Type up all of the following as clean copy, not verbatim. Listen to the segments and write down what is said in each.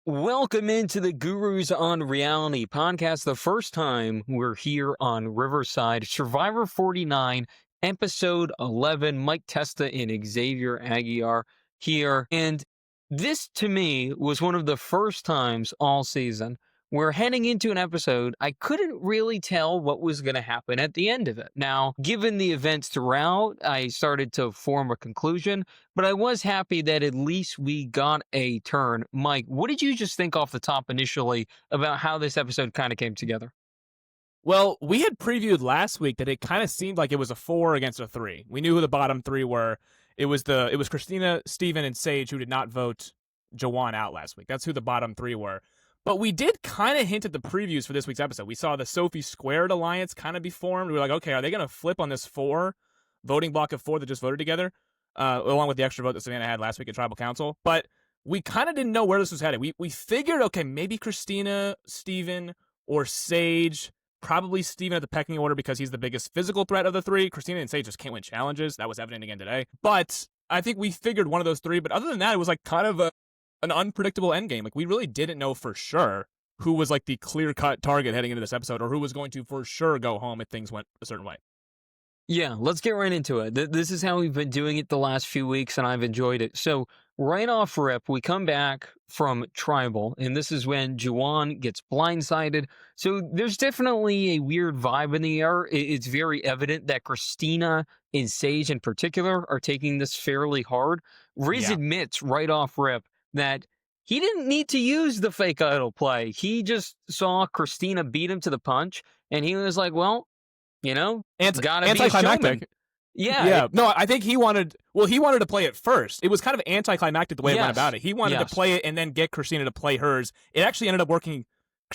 Welcome into the Gurus on Reality podcast. The first time we're here on Riverside, Survivor 49, episode 11. Mike Testa and Xavier Aguiar here. And this, to me, was one of the first times all season where heading into an episode, I couldn't really tell what was going to happen at the end of it. Now, given the events throughout, I started to form a conclusion, but I was happy that at least we got a turn. Mike, what did you just think off the top initially about how this episode kind of came together? Well, we had previewed last week that it kind of seemed like it was a 4 against a 3. We knew who the bottom 3 were. It was Christina, Steven, and Sage who did not vote Jawan out last week. That's who the bottom 3 were. But we did kind of hint at the previews for this week's episode. We saw the Sophie Squared alliance kind of be formed. We were like, okay, are they going to flip on this 4 voting block of 4 that just voted together, along with the extra vote that Savannah had last week at Tribal Council? But we kind of didn't know where this was headed. We figured, okay, maybe Christina, Steven, or Sage. Probably Steven at the pecking order because he's the biggest physical threat of the 3. Christina and Sage just can't win challenges. That was evident again today. But I think we figured one of those 3. But other than that, it was like kind of an unpredictable endgame. Like, we really didn't know for sure who was like the clear-cut target heading into this episode, or who was going to for sure go home if things went a certain way. Yeah, let's get right into it. This is how we've been doing it the last few weeks, and I've enjoyed it. So, right off rip, we come back from Tribal, and this is when Jawan gets blindsided. So, there's definitely a weird vibe in the air. It's very evident that Christina and Sage in particular are taking this fairly hard. Riz admits right off rip that he didn't need to use the fake idol play. He just saw Christina beat him to the punch, and he was like, well, you know, it's gotta be a showman. Yeah. No, I think he wanted to play it first. It was kind of anticlimactic the way it went about it. He wanted to play it and then get Christina to play hers. It actually ended up working.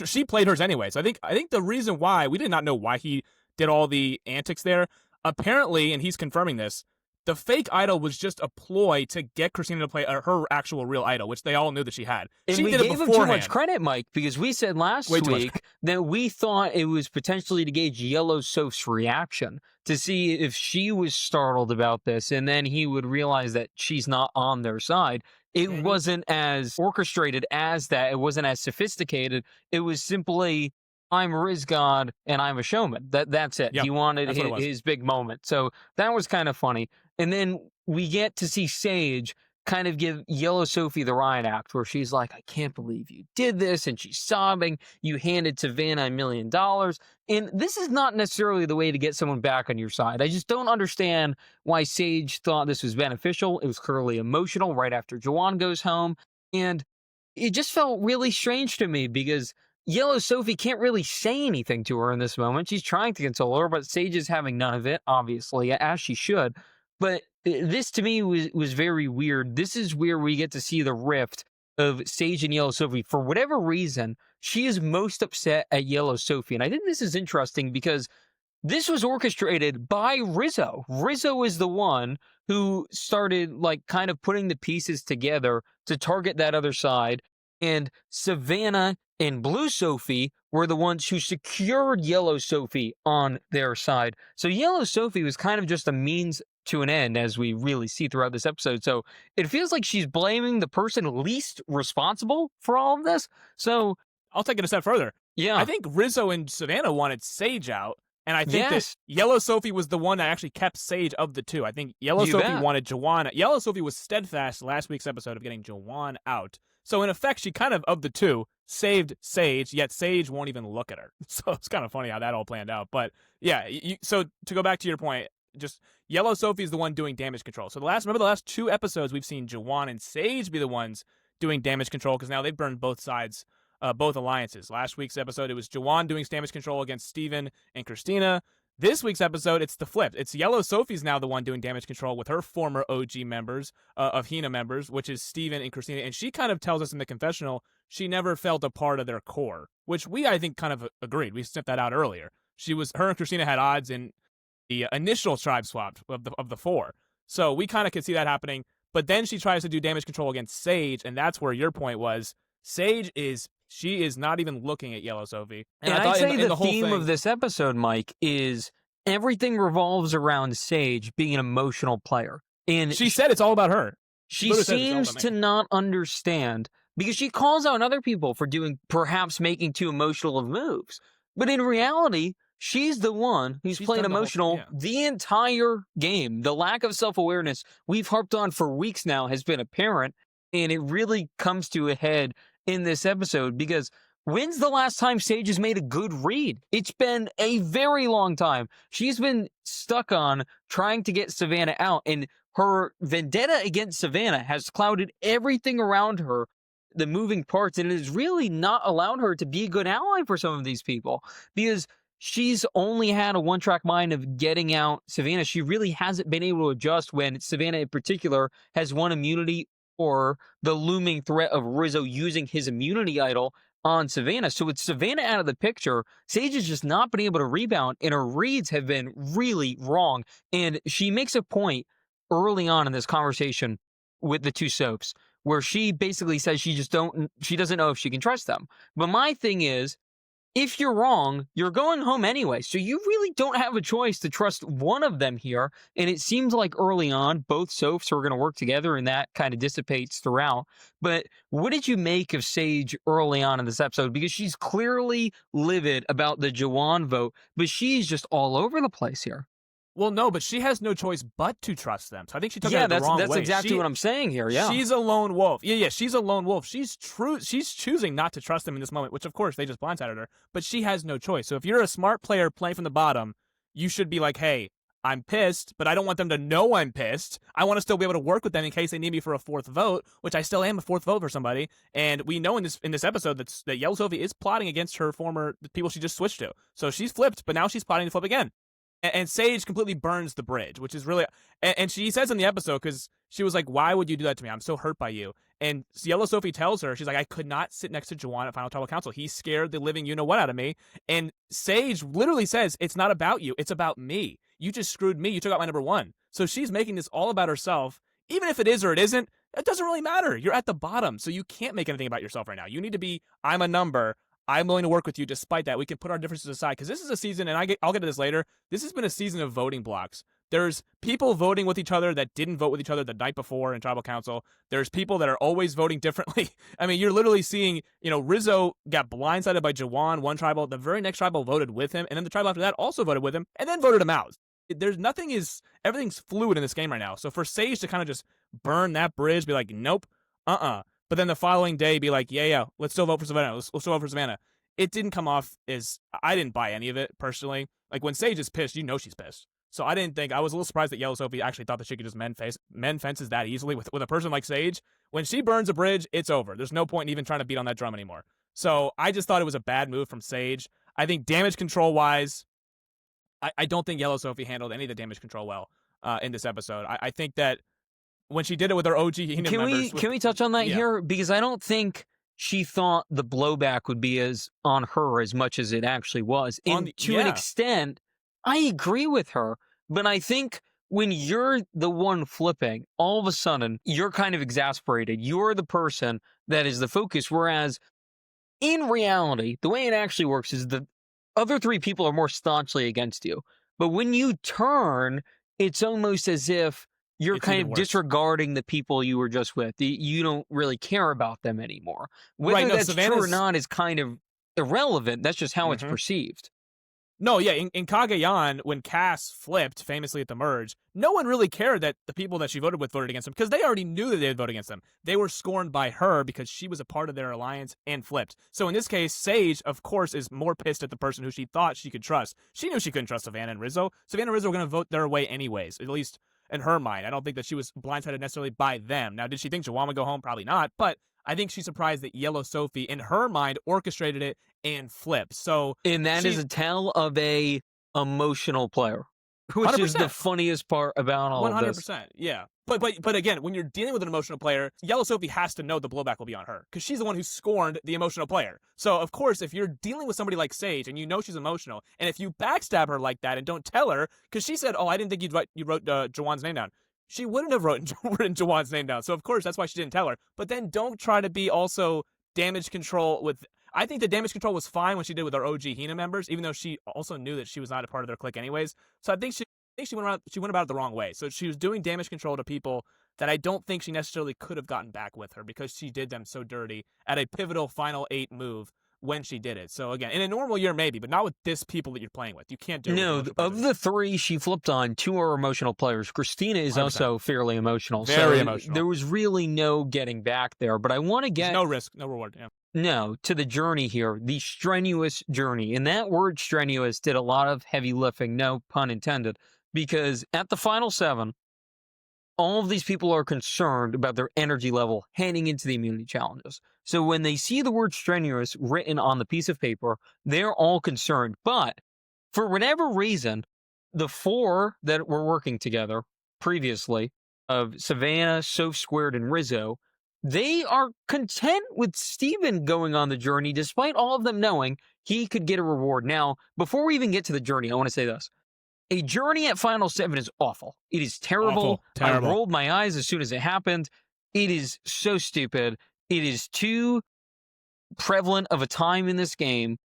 She played hers anyway. So I think the reason why, we did not know why he did all the antics there. Apparently, and he's confirming this, the fake idol was just a ploy to get Christina to play her actual real idol, which they all knew that she had. And she we did gave it him too much credit, Mike, because we said last week that we thought it was potentially to gauge Yellow Soph's reaction, to see if she was startled about this, and then he would realize that she's not on their side. It wasn't as orchestrated as that. It wasn't as sophisticated. It was simply, I'm Riz God and I'm a showman. That's it. Yep, he wanted his big moment. So that was kind of funny. And then we get to see Sage kind of give Yellow Sophie the riot act, where she's like, I can't believe you did this. And she's sobbing. You handed Savannah $1 million. And this is not necessarily the way to get someone back on your side. I just don't understand why Sage thought this was beneficial. It was clearly emotional right after Jawan goes home. And it just felt really strange to me because Yellow Sophie can't really say anything to her in this moment. She's trying to console her, but Sage is having none of it, obviously, as she should. But this, to me, was very weird. This is where we get to see the rift of Sage and Yellow Sophie. For whatever reason, she is most upset at Yellow Sophie. And I think this is interesting because this was orchestrated by Rizo. Rizo is the one who started, like, kind of putting the pieces together to target that other side. And Savannah and Blue Sophie were the ones who secured Yellow Sophie on their side. So Yellow Sophie was kind of just a means to an end, as we really see throughout this episode. So it feels like she's blaming the person least responsible for all of this. So I'll take it a step further. Yeah, I think Rizzo and Savannah wanted Sage out, and I think that Yellow Sophie was the one that actually kept Sage of the 2. I think Yellow Sophie wanted Jawan. Yellow Sophie was steadfast last week's episode of getting Jawan out. So in effect, she kind of the 2, saved Sage, yet Sage won't even look at her. So it's kind of funny how that all planned out. But yeah, so to go back to your point, just Yellow Sophie is the one doing damage control. So remember the last 2 episodes, we've seen Jawan and Sage be the ones doing damage control, because now they've burned both sides, both alliances. Last week's episode, it was Jawan doing damage control against Steven and Christina. This week's episode, it's the flip. It's Yellow Sophie's now the one doing damage control with her former OG members, of Hina members, which is Steven and Christina. And she kind of tells us in the confessional she never felt a part of their core, which we, I think, kind of agreed. We sniffed that out earlier. Her and Christina had odds in the initial tribe swap of the 4. So we kind of could see that happening. But then she tries to do damage control against Sage, and that's where your point was. She is not even looking at Yellow Sophie. And I'd say the theme of this episode, Mike, is everything revolves around Sage being an emotional player. And she said it's all about her. She seems to not understand because she calls out other people for perhaps making too emotional of moves. But in reality, she's the one who's She's playing done the whole emotional the entire game. The lack of self awareness we've harped on for weeks now has been apparent, and it really comes to a head in this episode because when's the last time Sage has made a good read? It's been a very long time. She's been stuck on trying to get Savannah out, and her vendetta against Savannah has clouded everything around her, the moving parts, and it has really not allowed her to be a good ally for some of these people because she's only had a one-track mind of getting out Savannah. She really hasn't been able to adjust when Savannah in particular has won immunity or the looming threat of Rizzo using his immunity idol on Savannah. So with Savannah out of the picture, Sage has just not been able to rebound, and her reads have been really wrong. And she makes a point early on in this conversation with the two soaps where she basically says she doesn't know if she can trust them. But my thing is, if you're wrong, you're going home anyway. So you really don't have a choice to trust one of them here. And it seems like early on, both soaps are going to work together, and that kind of dissipates throughout. But what did you make of Sage early on in this episode? Because she's clearly livid about the Jawan vote, but she's just all over the place here. Well, no, but she has no choice but to trust them. So I think she took it the wrong way. That's exactly what I'm saying here. Yeah, she's a lone wolf. Yeah, she's a lone wolf. She's choosing not to trust them in this moment, which of course they just blindsided her. But she has no choice. So if you're a smart player playing from the bottom, you should be like, hey, I'm pissed, but I don't want them to know I'm pissed. I want to still be able to work with them in case they need me for a fourth vote, which I still am a fourth vote for somebody. And we know in this episode that Yellow Sophie is plotting against her the people she just switched to. So she's flipped, but now she's plotting to flip again. And Sage completely burns the bridge, which is really... And she says in the episode, because she was like, why would you do that to me? I'm so hurt by you. And Yellow Sophie tells her, she's like, I could not sit next to Jawan at Final Tribal Council. He scared the living you-know-what out of me. And Sage literally says, it's not about you. It's about me. You just screwed me. You took out my number one. So she's making this all about herself. Even if it is or it isn't, it doesn't really matter. You're at the bottom, so you can't make anything about yourself right now. You need to be, I'm a number. I'm willing to work with you despite that. We can put our differences aside because this is a season, and I'll get to this later. This has been a season of voting blocks. There's people voting with each other that didn't vote with each other the night before in Tribal Council. There's people that are always voting differently. I mean, you're literally seeing, Rizzo got blindsided by Jawan, one tribal. The very next tribal voted with him, and then the tribal after that also voted with him, and then voted him out. Everything's fluid in this game right now. So for Sage to kind of just burn that bridge, be like, nope, but then the following day be like, yeah, let's still vote for Savannah. Let's still vote for Savannah. It didn't come off as... I didn't buy any of it, personally. Like, when Sage is pissed, she's pissed. So I was a little surprised that Yellow Sophie actually thought that she could just mend fences that easily with a person like Sage. When she burns a bridge, it's over. There's no point in even trying to beat on that drum anymore. So I just thought it was a bad move from Sage. I think damage control-wise, I don't think Yellow Sophie handled any of the damage control well in this episode. I think that when she did it with her OG members... Can we touch on that here? Because I don't think she thought the blowback would be on her as much as it actually was. And to an extent, I agree with her. But I think when you're the one flipping, all of a sudden, you're kind of exasperated. You're the person that is the focus. Whereas in reality, the way it actually works is the other three people are more staunchly against you. But when you turn, it's almost as if you're kind of disregarding the people you were just with. You don't really care about them anymore. Whether that's true or not is kind of irrelevant. That's just how it's perceived. No, yeah, in Kagayan, when Cass flipped famously at the merge, no one really cared that the people that she voted with voted against him because they already knew that they would vote against them. They were scorned by her because she was a part of their alliance and flipped. So in this case, Sage, of course, is more pissed at the person who she thought she could trust. She knew she couldn't trust Savannah and Rizzo. Savannah and Rizzo were going to vote their way anyways, at least in her mind. I don't think that she was blindsided necessarily by them. Now, did she think Jawan would go home? Probably not, but I think she's surprised that Yellow Sophie, in her mind, orchestrated it and flipped. And that is a tell of a emotional player, which 100%. Is the funniest part about all of this. 100%, yeah. But again, when you're dealing with an emotional player, Yellow Sophie has to know the blowback will be on her because she's the one who scorned the emotional player. So, of course, if you're dealing with somebody like Sage and you know she's emotional, and if you backstab her like that and don't tell her, because she said, I didn't think you wrote Jawan's name down. She wouldn't have written Jawan's name down. So, of course, that's why she didn't tell her. But then don't try to be also damage control with... I think the damage control was fine when she did with our OG Hina members, even though she also knew that she was not a part of their clique anyways. So I think she went about it the wrong way. So she was doing damage control to people that I don't think she necessarily could have gotten back with her because she did them so dirty at a pivotal final 8 move when she did it. So again, in a normal year maybe, but not with this people that you're playing with. You can't do it. No, of the 3 she flipped on, 2 are emotional players. Christina is 100%. Also fairly emotional. Very so emotional. There was really no getting back there. But I want to get There's no risk, no reward. Yeah. No, to the journey here, the strenuous journey. And that word strenuous did a lot of heavy lifting, no pun intended, because at the final 7, all of these people are concerned about their energy level heading into the immunity challenges. So when they see the word strenuous written on the piece of paper, they're all concerned. But for whatever reason, the 4 that were working together previously, of Savannah, Soph Squared, and Rizo, they are content with Steven going on the journey, despite all of them knowing he could get a reward. Now, before we even get to the journey, I want to say this. A journey at Final 7 is awful. It is terrible. Awful. Terrible. I rolled my eyes as soon as it happened. It is so stupid. It is too prevalent of a time in this game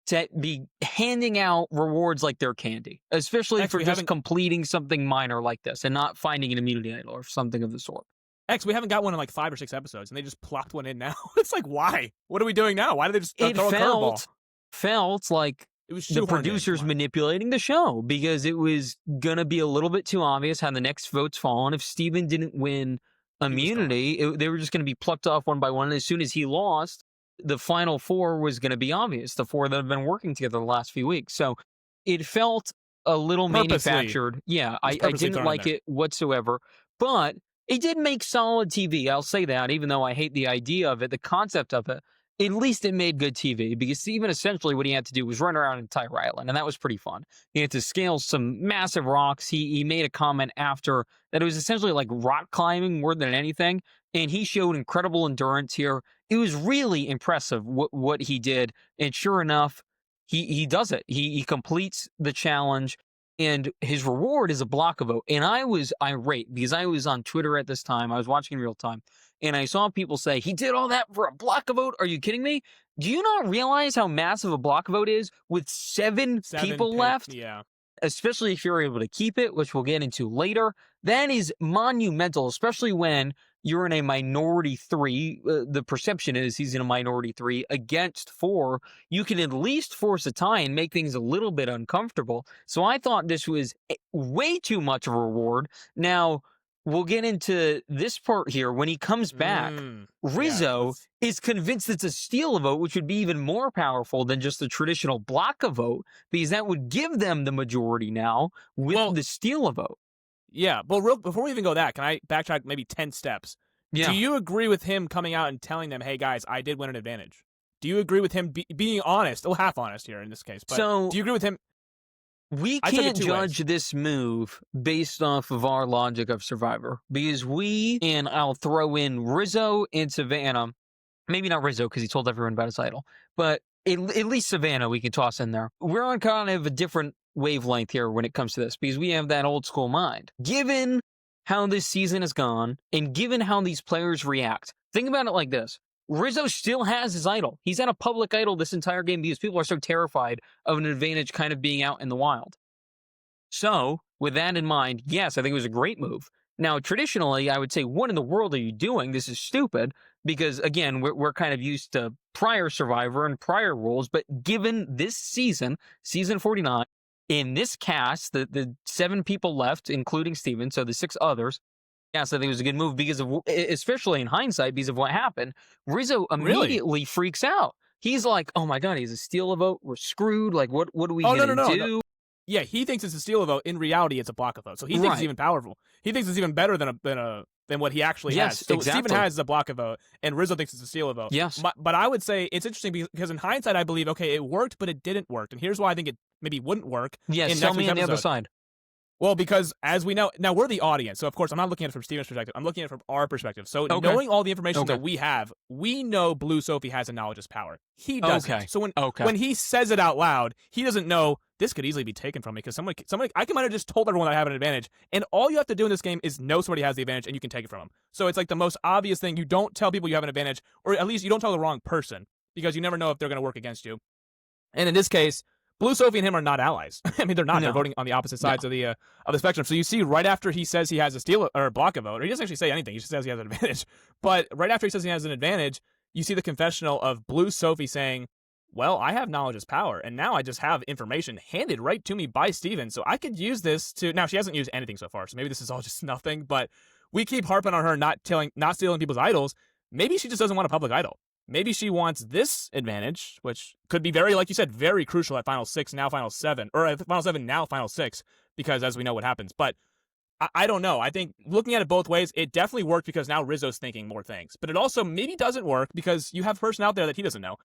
to be handing out rewards like they're candy, especially for just completing something minor like this and not finding an immunity idol or something of the sort. We haven't got one in like 5 or 6 episodes, and they just plopped one in now. It's like, why? What are we doing now? Why did they just throw a curveball? Felt like the producers manipulating the show, because it was going to be a little bit too obvious how the next votes fall. And if Steven didn't win immunity, they were just going to be plucked off one by one. And as soon as he lost, the final 4 was going to be obvious, the 4 that have been working together the last few weeks. So it felt a little manufactured. Yeah, I didn't like it whatsoever. But it did make solid TV. I'll say that, even though I hate the idea of it, the concept of it. At least it made good TV, because Steven essentially what he had to do was run around an entire island, and that was pretty fun. He had to scale some massive rocks. He made a comment after that it was essentially like rock climbing more than anything, and he showed incredible endurance here. It was really impressive what he did, and sure enough, he does it. He completes the challenge, and his reward is a block vote. And I was irate because I was on Twitter at this time. I was watching in real time. And I saw people say, he did all that for a block vote? Are you kidding me? Do you not realize how massive a block vote is with 7 people left? Yeah. Especially if you're able to keep it, which we'll get into later. That is monumental, especially when you're in a minority 3. The perception is he's in a minority 3 against 4. You can at least force a tie and make things a little bit uncomfortable. So I thought this was way too much of a reward. Now, we'll get into this part here. When he comes back, Rizo is convinced it's a steal a vote, which would be even more powerful than just the traditional block a vote, because that would give them the majority now with the steal a vote. Yeah, but before we even go that, can I backtrack maybe 10 steps? Yeah. Do you agree with him coming out and telling them, hey, guys, I did win an advantage? Do you agree with him being honest? Well, half honest here in this case. But do you agree with him? We can't judge this move based off of our logic of Survivor, because and I'll throw in Rizo and Savannah, maybe not Rizo because he told everyone about his idol, but at least Savannah we can toss in there. We're on kind of a different wavelength here when it comes to this, because we have that old school mind. Given how this season has gone, and given how these players react, think about it like this. Rizo still has his idol. He's had a public idol this entire game because people are so terrified of an advantage kind of being out in the wild. So, with that in mind, yes, I think it was a great move. Now, traditionally, I would say, what in the world are you doing? This is stupid, because, again, we're kind of used to prior Survivor and prior rules, but given this season, season 49, in this cast, the 7 people left, including Steven, so the 6 others, yes, I think it was a good move because of, especially in hindsight, because of what happened. Rizo immediately freaks out. He's like, "Oh my god, he's a steal a vote. We're screwed. Like, what are we gonna do?" No. Yeah, he thinks it's a steal a vote. In reality, it's a block a vote. So he thinks it's even powerful. He thinks it's even better than what he actually has. So exactly. Steven has a block a vote, and Rizo thinks it's a steal a vote. Yes. But I would say it's interesting because in hindsight, I believe, okay, it worked, but it didn't work. And here's why I think it maybe wouldn't work. Yes, tell me on the other side. Well, because as we know, now we're the audience. So, of course, I'm not looking at it from Steven's perspective. I'm looking at it from our perspective. So, knowing all the information that we have, we know Blue Sophie has a knowledge as power. He doesn't. So, when he says it out loud, he doesn't know this could easily be might have just told everyone that I have an advantage. And all you have to do in this game is know somebody has the advantage and you can take it from them. So, it's like the most obvious thing. You don't tell people you have an advantage, or at least you don't tell the wrong person, because you never know if they're going to work against you. And in this case, Blue Sophie and him are not allies. I mean, they're not. They're No, voting on the opposite no. sides of the spectrum. So you see, right after he says he has a steal or block a vote, or he doesn't actually say anything. He just says he has an advantage. But right after he says he has an advantage, you see the confessional of Blue Sophie saying, "Well, I have knowledge is power, and now I just have information handed right to me by Steven, so I could use this to." Now she hasn't used anything so far, so maybe this is all just nothing. But we keep harping on her not stealing people's idols. Maybe she just doesn't want a public idol. Maybe she wants this advantage, which could be very, like you said, very crucial at Final 6, now Final 7, or at Final 7, now Final 6, because as we know what happens. But I don't know. I think looking at it both ways, it definitely worked because now Rizzo's thinking more things. But it also maybe doesn't work because you have a person out there that he doesn't know.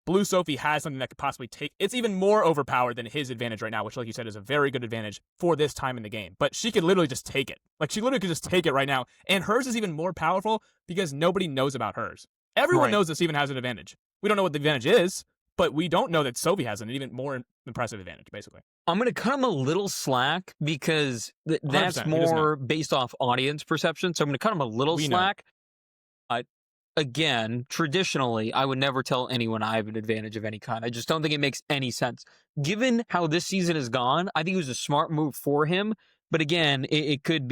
Blue Sophie has something that could possibly take. It's even more overpowered than his advantage right now, which, like you said, is a very good advantage for this time in the game. But she could literally just take it. Like, she literally could just take it right now. And hers is even more powerful because nobody knows about hers. Everyone knows that Steven has an advantage. We don't know what the advantage is, but we don't know that Sophie has an even more impressive advantage, basically. I'm going to cut him a little slack because that's more based off audience perception. So I'm going to cut him a little slack. Again, traditionally, I would never tell anyone I have an advantage of any kind. I just don't think it makes any sense. Given how this season has gone, I think it was a smart move for him. But again, it could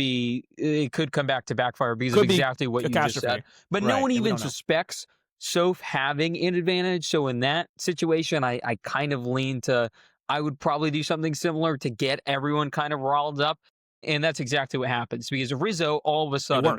come back to backfire because of exactly what you just said. But no one even suspects Soph having an advantage. So in that situation, I kind of lean to, I would probably do something similar to get everyone kind of riled up. And that's exactly what happens because Rizzo all of a sudden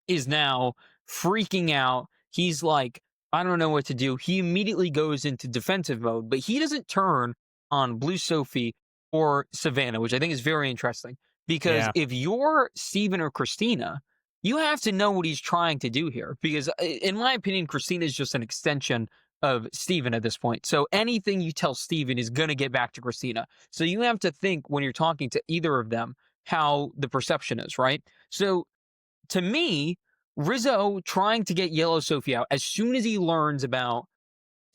is now freaking out. He's like, I don't know what to do. He immediately goes into defensive mode, but he doesn't turn on Blue Sophie or Savannah, which I think is very interesting. Because if you're Steven or Christina, you have to know what he's trying to do here. Because in my opinion, Christina is just an extension of Steven at this point. So anything you tell Steven is going to get back to Christina. So you have to think when you're talking to either of them how the perception is, right? So to me, Rizzo trying to get Yellow Sophie out as soon as he learns about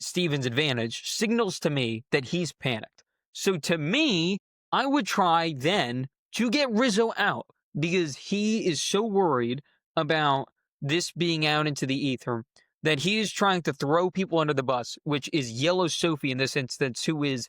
Steven's advantage signals to me that he's panicked. So to me, I would try then to get Rizzo out because he is so worried about this being out into the ether that he is trying to throw people under the bus, which is Yellow Sophie in this instance, who is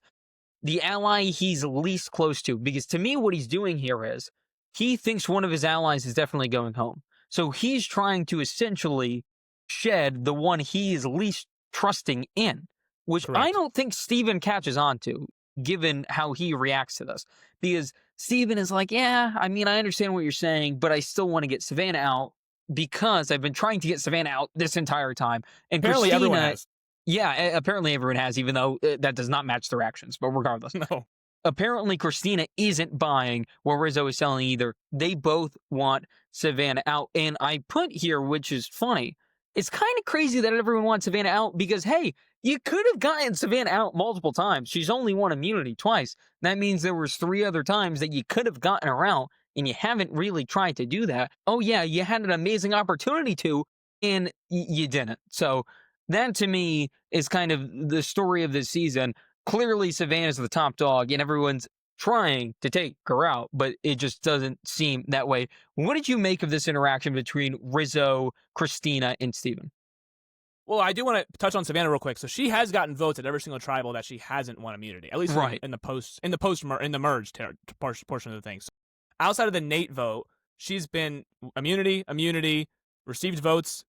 the ally he's least close to. Because to me, what he's doing here is he thinks one of his allies is definitely going home. So he's trying to essentially shed the one he is least trusting in, which I don't think Steven catches on to, given how he reacts to this. Because Steven is like, yeah, I mean, I understand what you're saying, but I still want to get Savannah out because I've been trying to get Savannah out this entire time. And apparently Christina, everyone has. Yeah, apparently everyone has, even though that does not match their actions. But regardless. No. Apparently, Christina isn't buying what Rizzo is selling either. They both want Savannah out. And I put here, which is funny, it's kind of crazy that everyone wants Savannah out because, hey, you could have gotten Savannah out multiple times. She's only won immunity twice. That means there was 3 other times that you could have gotten her out, and you haven't really tried to do that. Oh, yeah, you had an amazing opportunity to, and you didn't. So that, to me, is kind of the story of this season. Clearly, Savannah's the top dog, and everyone's trying to take her out, but it just doesn't seem that way. What did you make of this interaction between Rizzo, Christina, and Steven? Well, I do want to touch on Savannah real quick. So she has gotten votes at every single tribal that she hasn't won immunity, at least in the merge portion of the thing. So outside of the Nate vote, she's been immunity, received votes.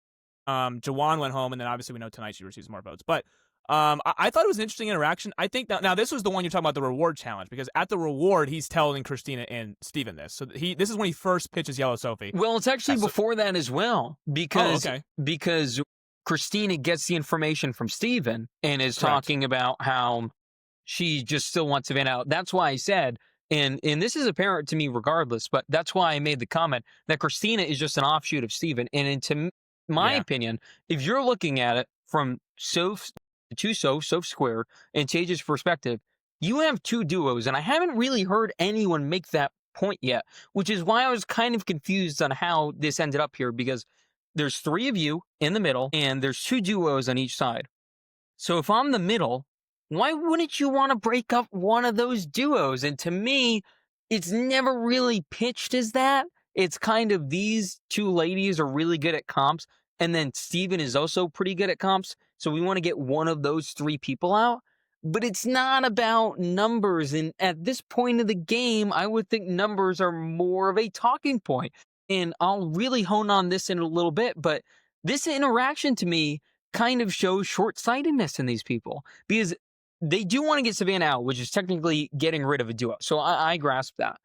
Jawan went home, and then obviously we know tonight she receives more votes. But I thought it was an interesting interaction. I think that now this was the one you're talking about, the reward challenge, because at the reward he's telling Christina and Steven this. So this is when he first pitches Yellow Sophie. Well, it's actually before that as well, because Christina gets the information from Steven and is talking about how she just still wants Savannah out. That's why I said, and this is apparent to me regardless, but that's why I made the comment that Christina is just an offshoot of Steven. And into my opinion, if you're looking at it from Soph squared, and Tage's perspective, you have 2 duos, and I haven't really heard anyone make that point yet, which is why I was kind of confused on how this ended up here, because there's 3 of you in the middle, and there's 2 duos on each side. So if I'm the middle, why wouldn't you want to break up one of those duos? And to me, it's never really pitched as that. It's kind of these 2 ladies are really good at comps, and then Steven is also pretty good at comps, so we want to get one of those 3 people out. but it's not about numbers. And at this point of the game, I would think numbers are more of a talking point. And I'll really hone on this in a little bit, but this interaction to me kind of shows short sightedness in these people because they do want to get Savannah out, which is technically getting rid of a duo. So I grasp that.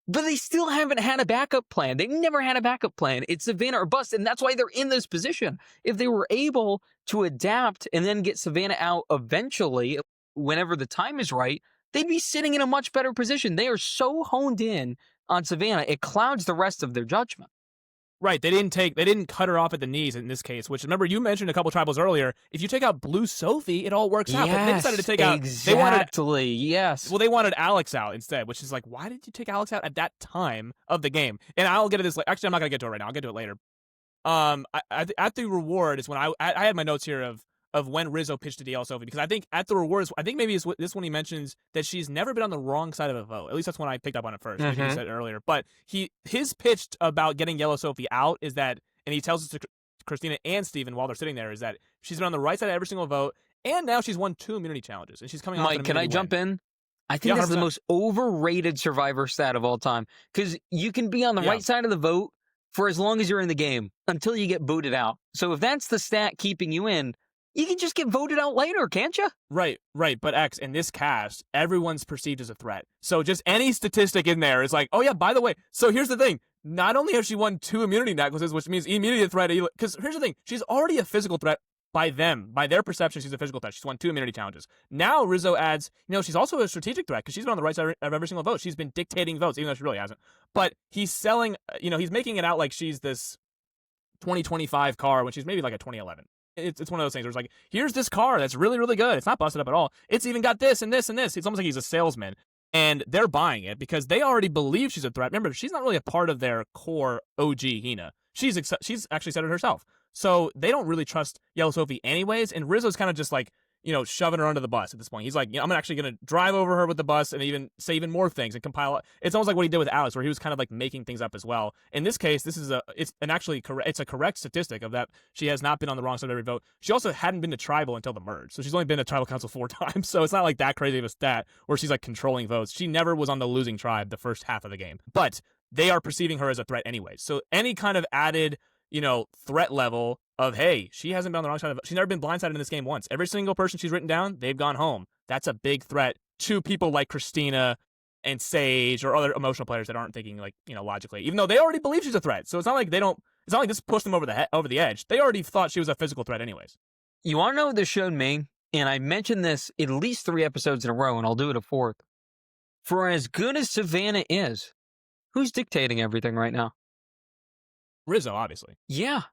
But they still haven't had a backup plan. They've never had a backup plan. It's Savannah or bust, and that's why they're in this position. If they were able to adapt and then get Savannah out eventually, whenever the time is right, they'd be sitting in a much better position. They are so honed in on Savannah, it clouds the rest of their judgment. Right, they didn't cut her off at the knees in this case, which remember you mentioned a couple tribals earlier. If you take out Blue Sophie, it all works out. But they decided to take out they wanted Alex out instead, which is like, why did you take Alex out at that time of the game? And I'll get to this. Actually, I'm not gonna get to it right now. I'll get to it later. At the reward is when I had my notes here of when Rizo pitched to DL Sophie, because I think at the rewards, I think maybe it's this one he mentions that she's never been on the wrong side of a vote. At least that's when I picked up on it 1st. Maybe he said it earlier. But his pitch about getting Yellow Sophie out is that, and he tells it to Christina and Steven while they're sitting there, is that she's been on the right side of every single vote, and now she's won 2 immunity challenges, and she's coming off an Mike, can I jump in? I think Yeah, this is the 100%. most overrated Survivor stat of all time because you can be on the right side of the vote for as long as you're in the game until you get booted out. So if that's the stat keeping you in, you can just get voted out later, can't you? Right. But X, in this cast, everyone's perceived as a threat. So just any statistic in there is like, oh yeah, by the way, so here's the thing. Not only has she won 2 immunity necklaces, which means immediate threat, because here's the thing, she's already a physical threat by them. By their perception, she's a physical threat. She's won 2 immunity challenges. Now Rizo adds, she's also a strategic threat because she's been on the right side of every single vote. She's been dictating votes, even though she really hasn't. But he's selling, he's making it out like she's this 2025 car when she's maybe like a 2011. It's one of those things where it's like, here's this car that's really, really good. It's not busted up at all. It's even got this and this and this. It's almost like he's a salesman. And they're buying it because they already believe she's a threat. Remember, she's not really a part of their core OG Hina. She's actually said it herself. So they don't really trust Yellow Sophie anyways. And Rizzo's kind of just like, shoving her under the bus at this point. He's like, I'm actually going to drive over her with the bus and even say even more things and compile. It's almost like what he did with Alex, where he was kind of like making things up as well. In this case, it's a correct statistic of that she has not been on the wrong side of every vote. She also hadn't been to tribal until the merge. So she's only been to tribal council 4 times. So it's not like that crazy of a stat where she's like controlling votes. She never was on the losing tribe the first half of the game. But they are perceiving her as a threat anyway. So any kind of added, threat level of, hey, she hasn't been on the wrong side of it. She's never been blindsided in this game once. Every single person she's written down, they've gone home. That's a big threat to people like Christina and Sage or other emotional players that aren't thinking like, logically, even though they already believe she's a threat. So it's not like this pushed them over the edge. They already thought she was a physical threat anyways. You want to know what this showed me? And I mentioned this at least 3 episodes in a row, and I'll do it a 4th. For as good as Savannah is, who's dictating everything right now? Rizo, obviously. Yeah,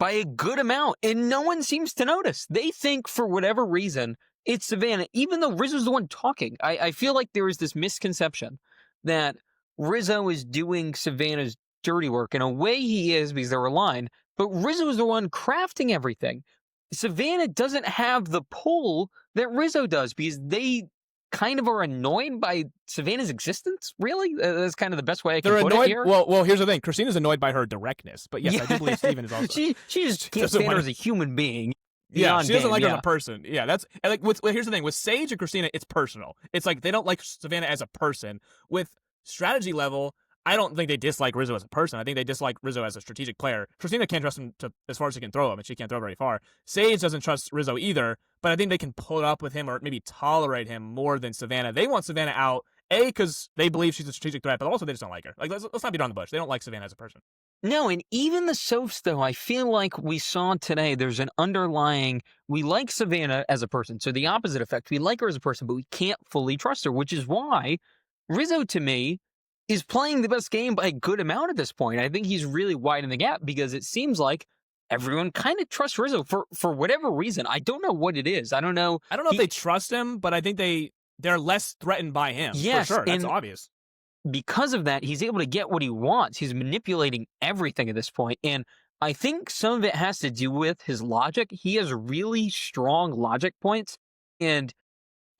by a good amount, and no one seems to notice. They think, for whatever reason, it's Savannah, even though Rizzo's the one talking. I feel like there is this misconception that Rizo is doing Savannah's dirty work. In a way, he is because they're aligned, but Rizzo is the one crafting everything. Savannah doesn't have the pull that Rizo does because they kind of are annoyed by Savannah's existence, really? That's kind of the best way I can put it here. Well, here's the thing. Christina's annoyed by her directness, but yes, I do believe Steven is also. She just can't stand her as a human being. Yeah, she doesn't like her as a person. Yeah, that's like here's the thing. With Sage and Christina, it's personal. It's like they don't like Savannah as a person. With strategy level, I don't think they dislike Rizo as a person. I think they dislike Rizo as a strategic player. Christina can't trust him as far as she can throw him, and she can't throw very far. Sage doesn't trust Rizo either, but I think they can put up with him or maybe tolerate him more than Savannah. They want Savannah out, A, because they believe she's a strategic threat, but also they just don't like her. Like, let's not beat around the bush. They don't like Savannah as a person. No, and even the Sophs, though, I feel like we saw today, there's an underlying, we like Savannah as a person, so the opposite effect. We like her as a person, but we can't fully trust her, which is why Rizo, to me, is playing the best game by a good amount at this point. I think he's really widening the gap because it seems like everyone kind of trusts Rizo for whatever reason. I don't know what it is. I don't know if they trust him, but I think they're less threatened by him. Yes, for sure. That's obvious. Because of that, he's able to get what he wants. He's manipulating everything at this point. And I think some of it has to do with his logic. He has really strong logic points. And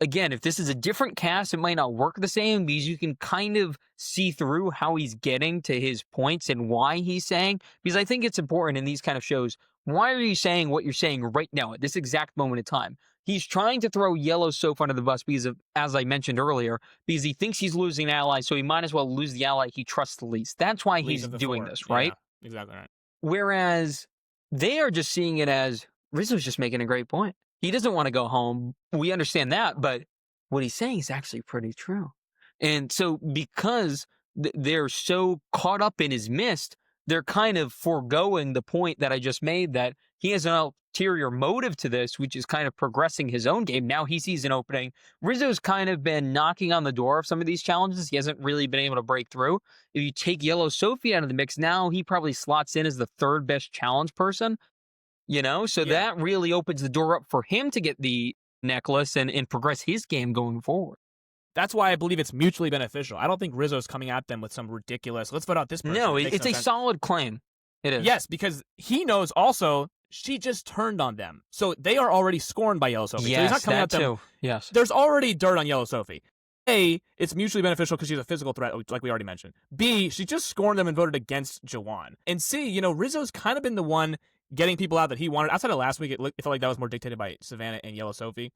again, if this is a different cast, it might not work the same because you can kind of see through how he's getting to his points and why he's saying. Because I think it's important in these kind of shows Why are you saying what you're saying right now at this exact moment in time? He's trying to throw Yellow Soap under the bus because of, as I mentioned earlier, because he thinks he's losing an ally, so he might as well lose the ally he trusts the least. That's why Least he's of the doing four. this, Yeah, right? exactly right. Whereas they are just seeing it as Rizzo's just making a great point. He doesn't want to go home. We understand that, but what he's saying is actually pretty true. And so, because they're so caught up in his mist, they're kind of foregoing the point that I just made that he has an ulterior motive to this, which is kind of progressing his own game. Now he sees an opening. Rizzo's kind of been knocking on the door of some of these challenges. He hasn't really been able to break through. If you take Yellow Sophie out of the mix, now he probably slots in as the third best challenge person, you know? So Yeah. that really opens the door up for him to get the necklace and progress his game going forward. That's why I believe it's mutually beneficial. I don't think Rizzo's coming at them with some ridiculous, let's vote out this person. No, It makes it's no a sense. solid claim. It is. Yes, because he knows also she just turned on them. So they are already scorned by Yellow Sophie. Yes, so he's not coming that at them. too. Yes. There's already dirt on Yellow Sophie. A, it's mutually beneficial because she's a physical threat, like we already mentioned. B, she just scorned them and voted against Jawan. And C, you know, Rizzo's kind of been the one getting people out that he wanted. Outside of last week, it felt like that was more dictated by Savannah and Yellow Sophie.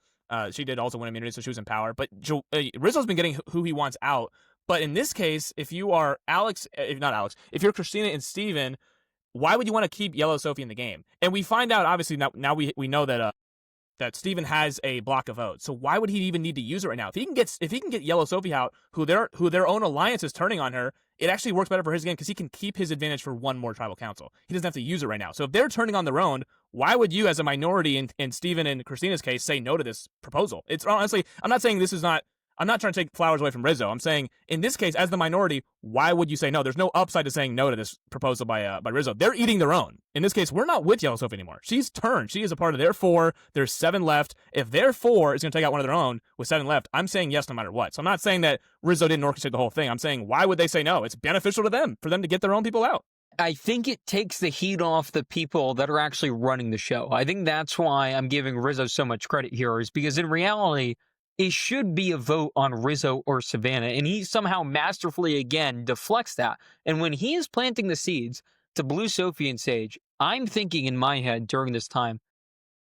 She did also win immunity, so she was in power. But Rizzo's been getting who he wants out. But in this case, if you are if you're Christina and Steven, why would you want to keep Yellow Sophie in the game? And we find out, obviously, now we know that Steven has a block of votes. So why would he even need to use it right now? If he can get Yellow Sophie out, who their own alliance is turning on her, it actually works better for his game because he can keep his advantage for one more tribal council. He doesn't have to use it right now. So if they're turning on their own, why would you, as a minority in Steven and Christina's case, say no to this proposal? It's honestly, I'm not saying this is not. I'm not trying to take flowers away from Rizzo. I'm saying, in this case, as the minority, why would you say no? There's no upside to saying no to this proposal by Rizzo. They're eating their own. In this case, we're not with Yellow Sophie anymore. She's turned. She is a part of their 4. There's 7 left. If their 4 is going to take out one of their own with 7 left, I'm saying yes no matter what. So I'm not saying that Rizzo didn't orchestrate the whole thing. I'm saying, why would they say no? It's beneficial to them, for them to get their own people out. I think it takes the heat off the people that are actually running the show. I think that's why I'm giving Rizzo so much credit here, is because in reality, it should be a vote on Rizzo or Savannah, and he somehow masterfully, again, deflects that. And when he is planting the seeds to Blue Sophie and Sage, I'm thinking in my head during this time,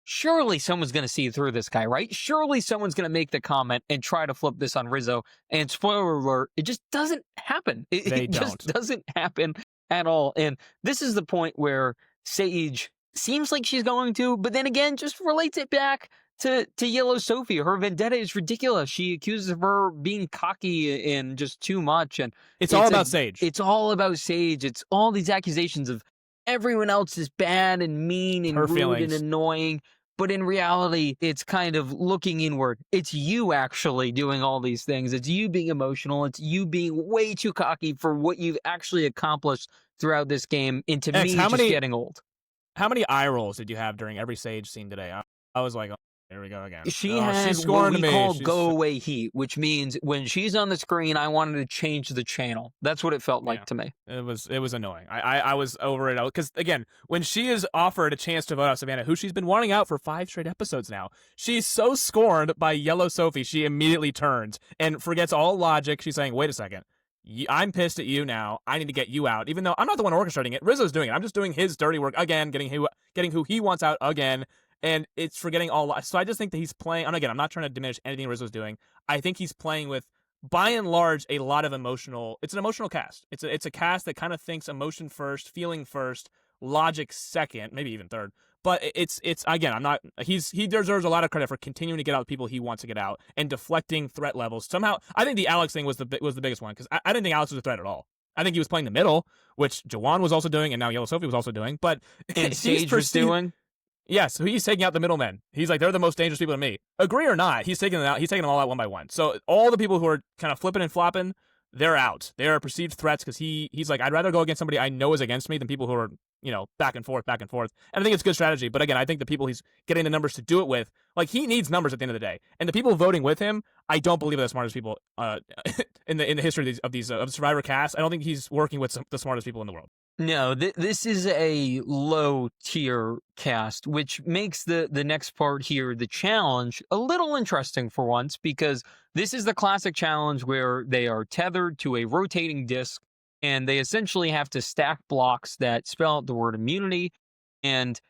surely someone's going to see through this guy, right? Surely someone's going to make the comment and try to flip this on Rizzo. And spoiler alert, it just doesn't happen. It just doesn't happen at all. And this is the point where Sage seems like she's going to, but then again, just relates it back to Yellow Sophie. Her vendetta is ridiculous. She accuses her being cocky and just too much. And it's all about Sage. It's all about Sage. It's all these accusations of everyone else is bad and mean and rude and annoying. But in reality, it's kind of looking inward. It's you actually doing all these things. It's you being emotional. It's you being way too cocky for what you've actually accomplished throughout this game. And to me, just getting old. How many eye rolls did you have during every Sage scene today? I was like, oh, here we go again. She had what we call go away heat, which means when she's on the screen, I wanted to change the channel. That's what it felt like to me. It was annoying. I was over it because, again, when she is offered a chance to vote out Savannah, who she's been wanting out for 5 straight episodes now, she's so scorned by Yellow Sophie, she immediately turns and forgets all logic. She's saying, wait a second. I'm pissed at you now. I need to get you out. Even though I'm not the one orchestrating it. Rizzo's doing it. I'm just doing his dirty work again, getting who he wants out again. And it's forgetting all. So I just think that he's playing. And again, I'm not trying to diminish anything Rizzo's doing. I think he's playing with, by and large, a lot of emotional. It's an emotional cast. It's a cast that kind of thinks emotion first, feeling first, logic second, maybe even third. But it's again, I'm not. He deserves a lot of credit for continuing to get out the people he wants to get out and deflecting threat levels. Somehow, I think the Alex thing was the biggest one because I didn't think Alex was a threat at all. I think he was playing the middle, which Jawan was also doing, and now Yellow Sophie was also doing. But and Sage was doing. Yes, so he's taking out the middlemen. He's like, they're the most dangerous people to me. Agree or not, he's taking them out. He's taking them all out one by one. So all the people who are kind of flipping and flopping, they're out. They are perceived threats because he's like, I'd rather go against somebody I know is against me than people who are, back and forth. And I think it's good strategy. But again, I think the people he's getting the numbers to do it with, like, he needs numbers at the end of the day. And the people voting with him, I don't believe are the smartest people in the history of these Survivor casts. I don't think he's working with the smartest people in the world. No, this is a low-tier cast, which makes the next part here, the challenge, a little interesting for once, because this is the classic challenge where they are tethered to a rotating disc, and they essentially have to stack blocks that spell out the word immunity, and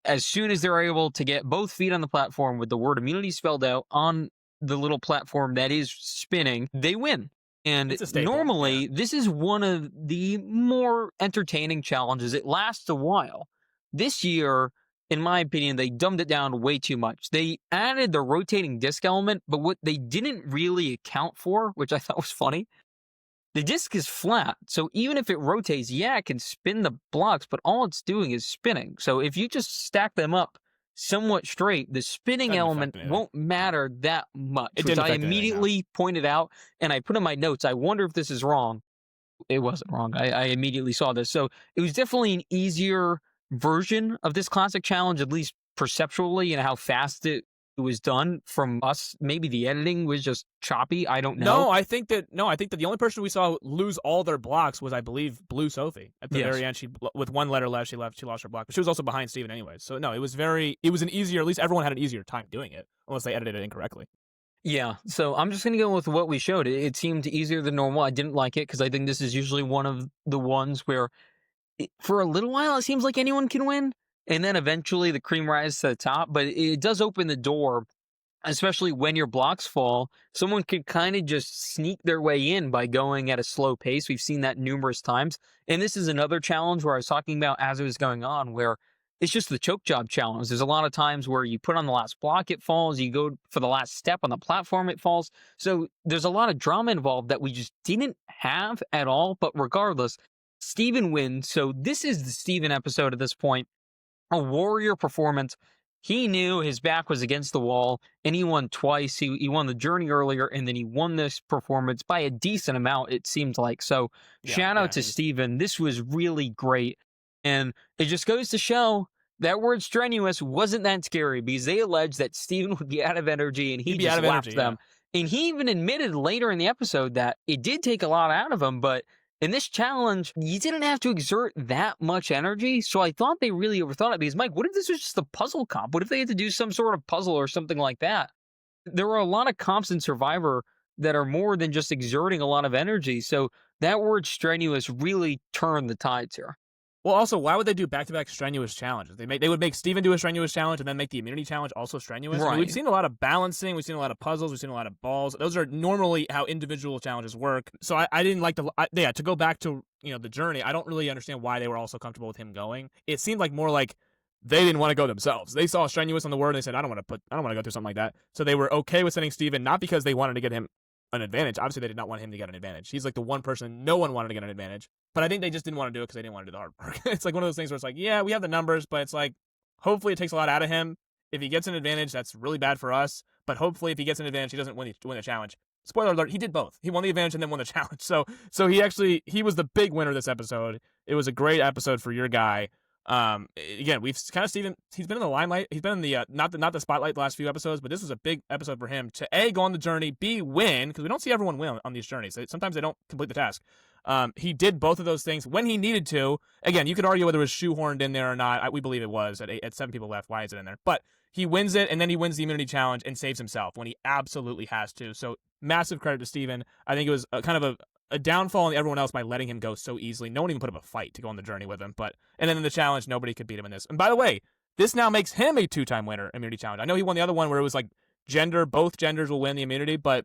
as soon as they're able to get both feet on the platform with the word immunity spelled out on the little platform that is spinning, they win. And It's a staple. Yeah. normally, this is one of the more entertaining challenges. It lasts a while. This year, in my opinion, they dumbed it down way too much. They added the rotating disc element, but what they didn't really account for, which I thought was funny, the disc is flat, so even if it rotates, yeah, it can spin the blocks, but all it's doing is spinning. So if you just stack them up somewhat straight, the spinning Doesn't element affect anything. won't matter that much, It which didn't I affect anything, no. immediately pointed out, and I put in my notes, I wonder if this is wrong. It wasn't wrong. I immediately saw this. So it was definitely an easier version of this classic challenge, at least perceptually, and how fast it was done from us. Maybe the editing was just choppy. I don't know. I think that the only person we saw lose all their blocks was, I believe, Blue Sophie. At the very end, she with one letter left, she lost her block. But she was also behind Steven anyway. So no, it was an easier, at least everyone had an easier time doing it, unless they edited it incorrectly. Yeah, so I'm just going to go with what we showed. It seemed easier than normal. I didn't like it because I think this is usually one of the ones where, for a little while, it seems like anyone can win. And then eventually the cream rises to the top. But it does open the door, especially when your blocks fall. Someone could kind of just sneak their way in by going at a slow pace. We've seen that numerous times. And this is another challenge where I was talking about as it was going on, where it's just the choke job challenge. There's a lot of times where you put on the last block, it falls. You go for the last step on the platform, it falls. So there's a lot of drama involved that we just didn't have at all. But regardless, Steven wins. So this is the Steven episode at this point. A warrior performance. He knew his back was against the wall, and he won twice. He won the journey earlier, and then he won this performance by a decent amount, it seemed like. So shout out to Steven. This was really great. And it just goes to show that word strenuous wasn't that scary, because they alleged that Steven would be out of energy and he just lapped them. Yeah. And he even admitted later in the episode that it did take a lot out of him, but in this challenge, you didn't have to exert that much energy. So I thought they really overthought it, because, Mike, what if this was just a puzzle comp? What if they had to do some sort of puzzle or something like that? There are a lot of comps in Survivor that are more than just exerting a lot of energy. So that word strenuous really turned the tides here. Well, also, why would they do back-to-back strenuous challenges? They would make Steven do a strenuous challenge and then make the immunity challenge also strenuous. Right. I mean, we've seen a lot of balancing, we've seen a lot of puzzles, we've seen a lot of balls. Those are normally how individual challenges work. So I didn't like to go back to the journey. I don't really understand why they were also comfortable with him going. It seemed like more like they didn't want to go themselves. They saw strenuous on the word and they said, I don't want to go through something like that. So they were okay with sending Steven, not because they wanted to get him an advantage. Obviously, they did not want him to get an advantage. He's like the one person no one wanted to get an advantage. But I think they just didn't want to do it because they didn't want to do the hard work. It's like one of those things where it's like, yeah, we have the numbers, but it's like, hopefully it takes a lot out of him. If he gets an advantage, that's really bad for us. But hopefully if he gets an advantage, he doesn't win the challenge. Spoiler alert, he did both. He won the advantage and then won the challenge. So he was the big winner this episode. It was a great episode for your guy. Again, we've kind of seen he's been in the limelight. He's been in the not the spotlight the last few episodes, but this was a big episode for him to A, go on the journey, B, win, because we don't see everyone win on these journeys. Sometimes they don't complete the task. He did both of those things when he needed to. Again, you could argue whether it was shoehorned in there or not. We believe it was at 7 people left. Why is it in there? But he wins it, and then he wins the immunity challenge and saves himself when he absolutely has to. So massive credit to Steven. I think it was kind of a downfall on everyone else by letting him go so easily. No one even put up a fight to go on the journey with him. And then in the challenge, nobody could beat him in this. And by the way, this now makes him a 2-time winner immunity challenge. I know he won the other one where it was like both genders will win the immunity, but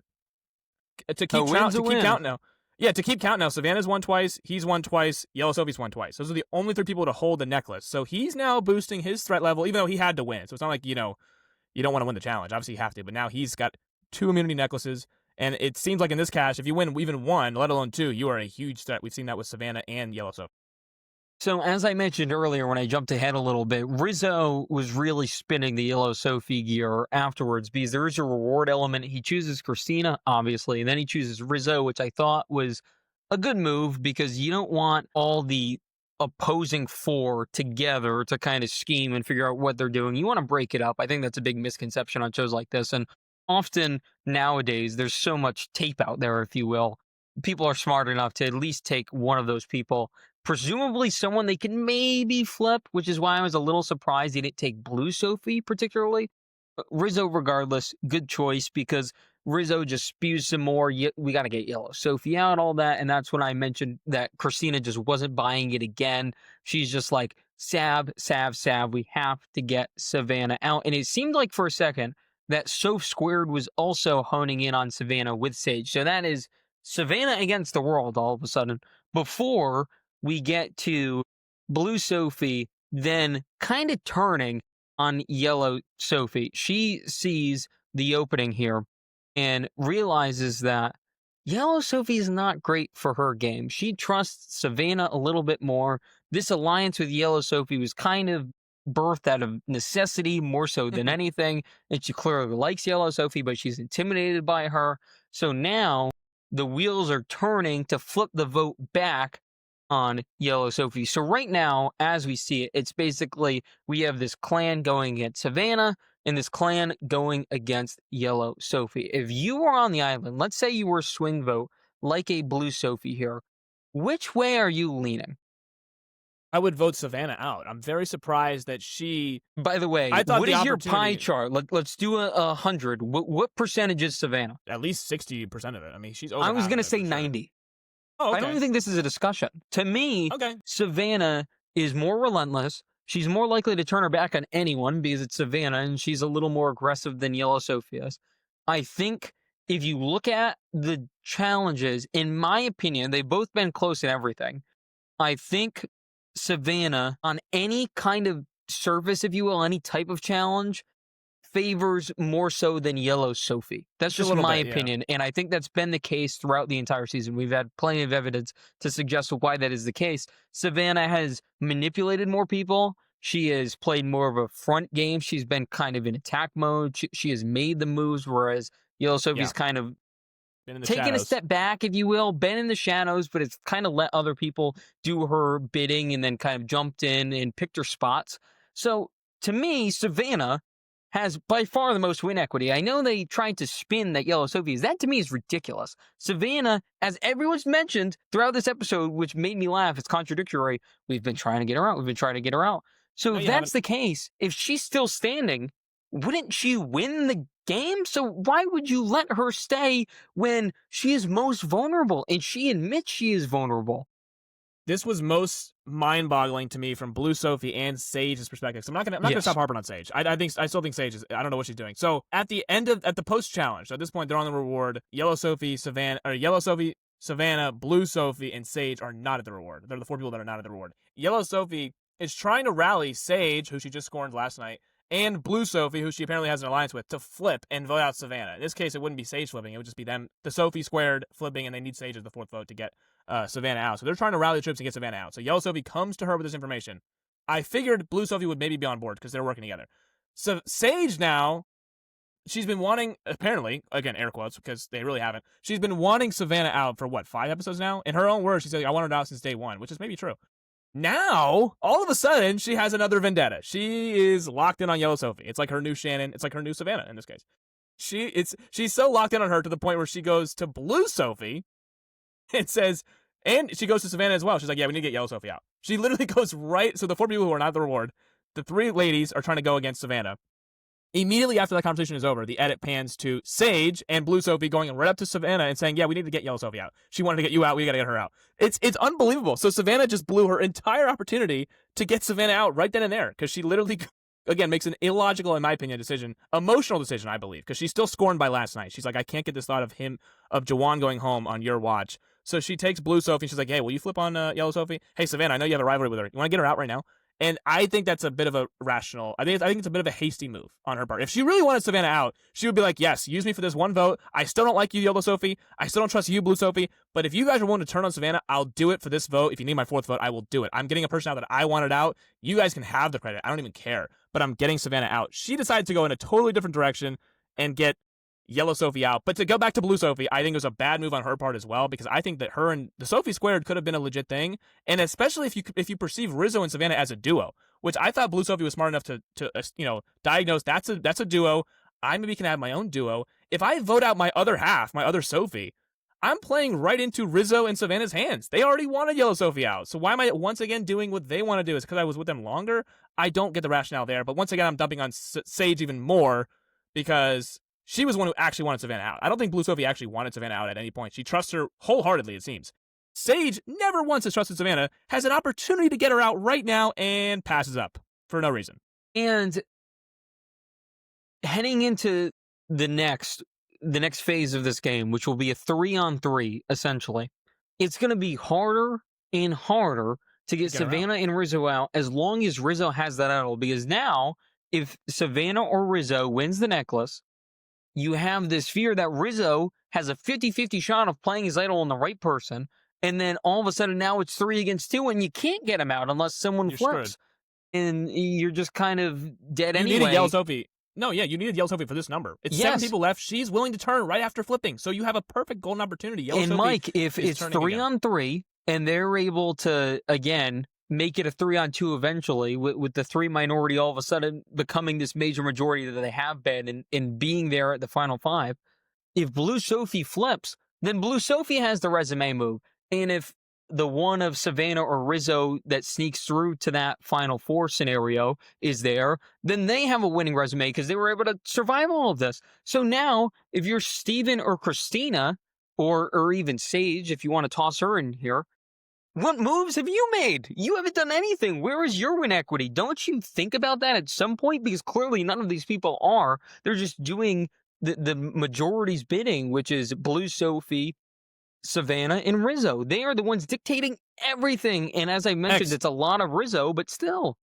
to keep count now. Yeah, to keep count now, Savannah's won twice, he's won twice, Yellow Sophie's won twice. Those are the only 3 people to hold the necklace. So he's now boosting his threat level, even though he had to win. So it's not like, you don't want to win the challenge. Obviously you have to, but now he's got 2 immunity necklaces. And it seems like in this cache, if you win even 1, let alone 2, you are a huge threat. We've seen that with Savannah and Yellow Sophie. So as I mentioned earlier when I jumped ahead a little bit, Rizo was really spinning the Yellow Sophie gear afterwards, because there is a reward element. He chooses Christina, obviously, and then he chooses Rizo, which I thought was a good move, because you don't want all the opposing 4 together to kind of scheme and figure out what they're doing. You want to break it up. I think that's a big misconception on shows like this. And often nowadays, there's so much tape out there, if you will. People are smart enough to at least take one of those people, presumably someone they can maybe flip, which is why I was a little surprised he didn't take Blue Sophie particularly. Rizo, regardless, good choice, because Rizo just spews some more. We got to get Yellow Sophie out, all that. And that's when I mentioned that Christina just wasn't buying it again. She's just like, Sav. We have to get Savannah out. And it seemed like for a second that Soph Squared was also honing in on Savannah with Sage. So that is Savannah against the world all of a sudden. Before we get to Blue Sophie, then kind of turning on Yellow Sophie. She sees the opening here and realizes that Yellow Sophie is not great for her game. She trusts Savannah a little bit more. This alliance with Yellow Sophie was kind of birthed out of necessity more so than anything. And she clearly likes Yellow Sophie, but she's intimidated by her. So now the wheels are turning to flip the vote back on Yellow Sophie. So right now, as we see it, it's basically we have this clan going against Savannah and this clan going against Yellow Sophie. If you were on the island, let's say you were a swing vote like a Blue Sophie here, which way are you leaning? I would vote Savannah out. I'm very surprised that she. By the way, I thought what is your pie chart? Let's do a 100. What percentage is Savannah? At least 60% of it. I mean, she's over. I was going to say sure. 90. Oh, okay. I don't even think this is a discussion. To me, Savannah is more relentless. She's more likely to turn her back on anyone because it's Savannah and she's a little more aggressive than Yellow Sophie is. I think if you look at the challenges, in my opinion, they've both been close in everything. I think Savannah, on any kind of surface, if you will, any type of challenge, favors more so than Yellow Sophie. That's just my opinion, and I think that's been the case throughout the entire season. We've had plenty of evidence to suggest why that is the case. Savannah has manipulated more people. She has played more of a front game. She's been kind of in attack mode. She has made the moves, whereas Yellow Sophie's kind of taken a step back, if you will, been in the shadows, but it's kind of let other people do her bidding and then kind of jumped in and picked her spots. So to me, Savannah has by far the most win equity. I know they tried to spin that Yellow Sophie is. That to me is ridiculous. Savannah, as everyone's mentioned throughout this episode, which made me laugh, it's contradictory. We've been trying to get her out. So if that's the case, if she's still standing, wouldn't she win the game? So why would you let her stay when she is most vulnerable? And she admits she is vulnerable. This was most mind-boggling to me from Blue Sophie and Sage's perspective. So I'm not gonna stop harping on Sage. I still think Sage is. I don't know what she's doing. So at the post challenge, at this point they're on the reward. Yellow Sophie, Savannah, Blue Sophie, and Sage are not at the reward. They're the 4 people that are not at the reward. Yellow Sophie is trying to rally Sage, who she just scorned last night, and Blue Sophie, who she apparently has an alliance with, to flip and vote out Savannah. In this case, it wouldn't be Sage flipping. It would just be them, the Sophie squared flipping, and they need Sage as the 4th vote to get Savannah out. So they're trying to rally the troops and get Savannah out. So Yellow Sophie comes to her with this information. I figured Blue Sophie would maybe be on board because they're working together. So Sage now, she's been wanting, apparently, again, air quotes, because they really haven't, she's been wanting Savannah out for, 5 episodes now? In her own words, she said, I wanted her out since day 1, which is maybe true. Now, all of a sudden, she has another vendetta. She is locked in on Yellow Sophie. It's like her new Shannon. It's like her new Savannah in this case. She's so locked in on her to the point where she goes to Blue Sophie and says, and she goes to Savannah as well. She's like, yeah, we need to get Yellow Sophie out. She literally goes right. So the 4 people who are not the reward, the 3 ladies are trying to go against Savannah. Immediately after that conversation is over, the edit pans to Sage and Blue Sophie going right up to Savannah and saying, yeah, we need to get Yellow Sophie out. She wanted to get you out. We got to get her out. It's unbelievable. So Savannah just blew her entire opportunity to get Savannah out right then and there because she literally, again, makes an illogical, in my opinion, emotional decision, I believe, because she's still scorned by last night. She's like, I can't get this thought of Jawan going home on your watch. So she takes Blue Sophie and she's like, hey, will you flip on Yellow Sophie? Hey, Savannah, I know you have a rivalry with her. You want to get her out right now? And I think that's a bit of a rational. I think it's a bit of a hasty move on her part. If she really wanted Savannah out, she would be like, "Yes, use me for this one vote. I still don't like you, Yellow Sophie. I still don't trust you, Blue Sophie. But if you guys are willing to turn on Savannah, I'll do it for this vote. If you need my 4th vote, I will do it. I'm getting a person out that I wanted out. You guys can have the credit. I don't even care. But I'm getting Savannah out." She decided to go in a totally different direction and get Yellow Sophie out. But to go back to Blue Sophie, I think it was a bad move on her part as well, because I think that her and the Sophie squared could have been a legit thing. And especially if you perceive Rizo and Savannah as a duo, which I thought Blue Sophie was smart enough to diagnose that's a duo. I maybe can have my own duo. If I vote out my other half, my other Sophie, I'm playing right into Rizo and Savannah's hands. They already wanted Yellow Sophie out. So why am I once again doing what they want to do? Is because I was with them longer? I don't get the rationale there. But once again, I'm dumping on Sage even more because she was the one who actually wanted Savannah out. I don't think Blue Sophie actually wanted Savannah out at any point. She trusts her wholeheartedly, it seems. Sage never once has trusted Savannah, has an opportunity to get her out right now, and passes up for no reason. And heading into the next phase of this game, which will be a 3-on-3, essentially, it's going to be harder and harder to get Savannah and Rizo out as long as Rizo has that idol. Because now, if Savannah or Rizo wins the necklace, you have this fear that Rizo has a 50-50 shot of playing his idol on the right person, and then all of a sudden now it's 3 against 2, and you can't get him out unless someone flips. Screwed. And you're just kind of dead anyway. You needed Yellow Sophie. No, yeah, you needed Yellow Sophie for this number. It's 7 people left. She's willing to turn right after flipping, so you have a perfect golden opportunity. Yellow Sophie Mike, if it's 3-on-3, and they're able to, again, make it a 3-on-2 eventually, with the 3 minority all of a sudden becoming this major majority that they have been and being there at the final 5, if Blue Sophie flips, then Blue Sophie has the resume move. And if the one of Savannah or Rizo that sneaks through to that final 4 scenario is there, then they have a winning resume because they were able to survive all of this. So now, if you're Steven or Christina, or even Sage, if you want to toss her in here, what moves have you made? You haven't done anything. Where is your win equity? Don't you think about that at some point? Because clearly none of these people are. They're just doing the majority's bidding, which is Blue Sophie, Savannah, and Rizo. They are the ones dictating everything. And as I mentioned, it's a lot of Rizo, but still.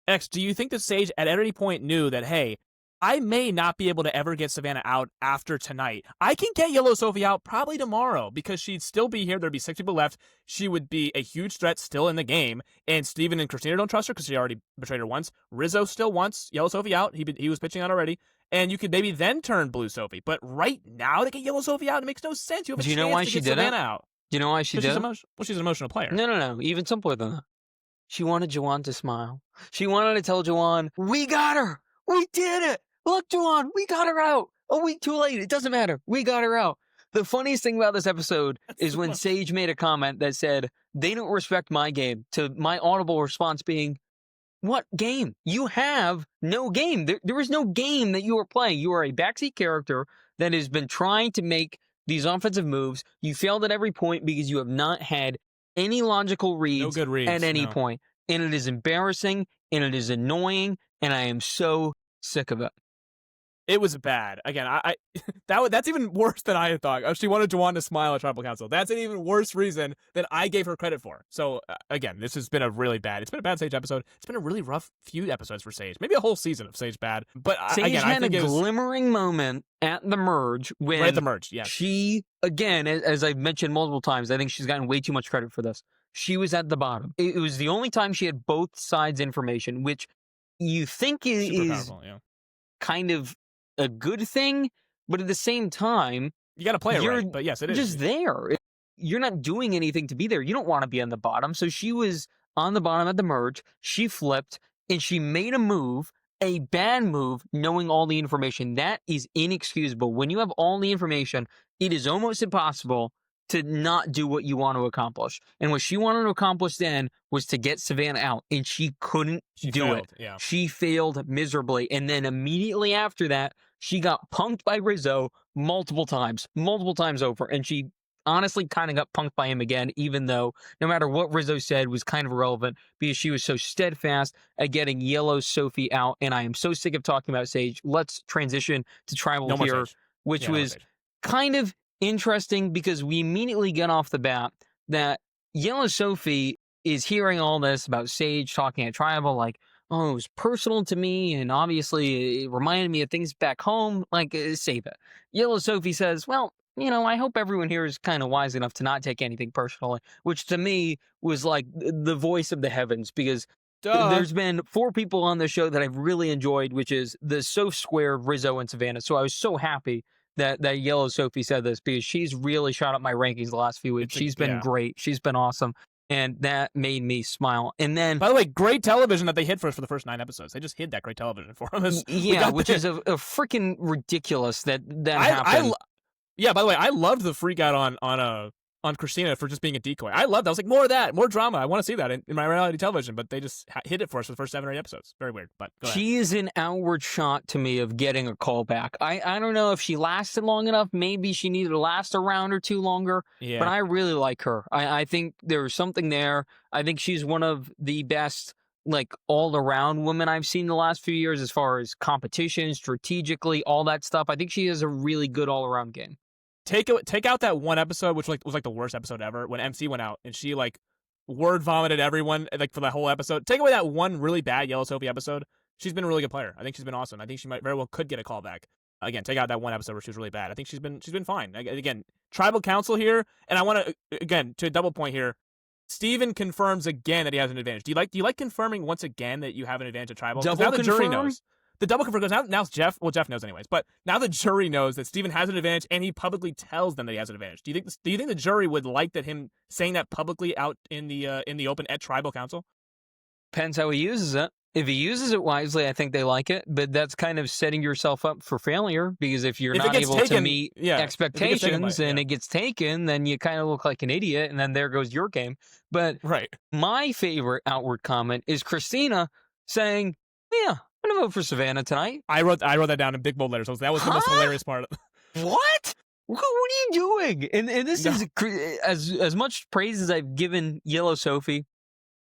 X, do you think that Sage at any point knew that, hey, I may not be able to ever get Savannah out after tonight. I can get Yellow Sophie out probably tomorrow because she'd still be here. There'd be 6 people left. She would be a huge threat still in the game. And Steven and Christina don't trust her because she already betrayed her once. Rizzo still wants Yellow Sophie out. He was pitching out already. And you could maybe then turn Blue Sophie. But right now to get Yellow Sophie out, it makes no sense. You have a chance to get Savannah out. Do you know why she did it? She's an emotional player. No. Even simpler than that. She wanted Juwan to smile. She wanted to tell Juwan, we got her. We did it. Look, Juwan, we got her out. A week too late. It doesn't matter. We got her out. The funniest thing about this episode is when Sage made a comment that said, they don't respect my game, to my audible response being, what game? You have no game. There is no game that you are playing. You are a backseat character that has been trying to make these offensive moves. You failed at every point because you have not had any logical reads, at any point. And it is embarrassing, and it is annoying, and I am so sick of it. It was bad. Again, that's even worse than I had thought. She wanted Juwan to smile at Tribal Council. That's an even worse reason than I gave her credit for. So, again, this has been a bad Sage episode. It's been a really rough few episodes for Sage. Maybe a whole season of Sage bad. But Sage again, had I think a glimmering moment at the merge when right at the merge, yes. She, again, as I've mentioned multiple times, I think she's gotten way too much credit for this. She was at the bottom. It was the only time she had both sides' information, which you think is kind of a good thing, but at the same time, you got to play it right. But yes, it is just there. You're not doing anything to be there. You don't want to be on the bottom. So she was on the bottom at the merge. She flipped and she made a move, a bad move, knowing all the information. That is inexcusable. When you have all the information, it is almost impossible to not do what you want to accomplish. And what she wanted to accomplish then was to get Savannah out, and she couldn't do it. Yeah. She failed miserably. And then immediately after that, she got punked by Rizo multiple times over. And she honestly kind of got punked by him again, even though no matter what Rizo said was kind of irrelevant because she was so steadfast at getting Yellow Sophie out. And I am so sick of talking about Sage. Let's transition to Tribal here, which was kind of interesting because we immediately get off the bat that Yellow Sophie is hearing all this about Sage talking at Tribal, like, oh, it was personal to me, and obviously it reminded me of things back home, like, save it. Yellow Sophie says, well, I hope everyone here is kind of wise enough to not take anything personally, which to me was like the voice of the heavens, because there's been 4 people on the show that I've really enjoyed, which is the So Squared, Rizo, and Savannah. So I was so happy that Yellow Sophie said this because she's really shot up my rankings the last few weeks. She's been great. She's been awesome. And that made me smile. And then, by the way, great television that they hid for us for the first 9 episodes. They just hid that great television for us. Yeah, which is a freaking ridiculous that happened. Yeah, by the way, I loved the freak out on on Christina for just being a decoy. I loved that. I was like, more of that, more drama. I want to see that in my reality television, but they just hit it for us for the first 7 or 8 episodes. Very weird, but go ahead. She is an outward shot to me of getting a callback. I don't know if she lasted long enough. Maybe she needed to last a round or two longer, Yeah. but I really like her. I think there's something there. I think she's one of the best, like, all-around women I've seen the last few years as far as competition, strategically, all that stuff. I think she has a really good all-around game. Take out that one episode, which was like the worst episode ever, when MC went out and she like word vomited everyone like for that whole episode. Take away that one really bad Yellow Sophie episode. She's been a really good player. I think she's been awesome. I think she might very well could get a callback. Again, take out that one episode where she was really bad. I think she's been fine. Again, tribal council here, and I want to again to double point here. Steven confirms again that he has an advantage. Do you like confirming once again that you have an advantage at tribal? Double now the jury confirm? knows. The double confirm goes now Jeff. Well, Jeff knows anyways, but now the jury knows that Steven has an advantage, and he publicly tells them that he has an advantage. Do you think the jury would like that him saying that publicly out in the open at tribal council? Depends how he uses it. If he uses it wisely, I think they like it, but that's kind of setting yourself up for failure, because if you're not able to meet expectations and it gets taken, then you kind of look like an idiot, and then there goes your game. But right. My favorite outward comment is Christina saying, yeah, I'm going to vote for Savannah tonight. I wrote that down in big bold letters. So that was the most hilarious part. What? What are you doing? And this is as much praise as I've given Yellow Sophie.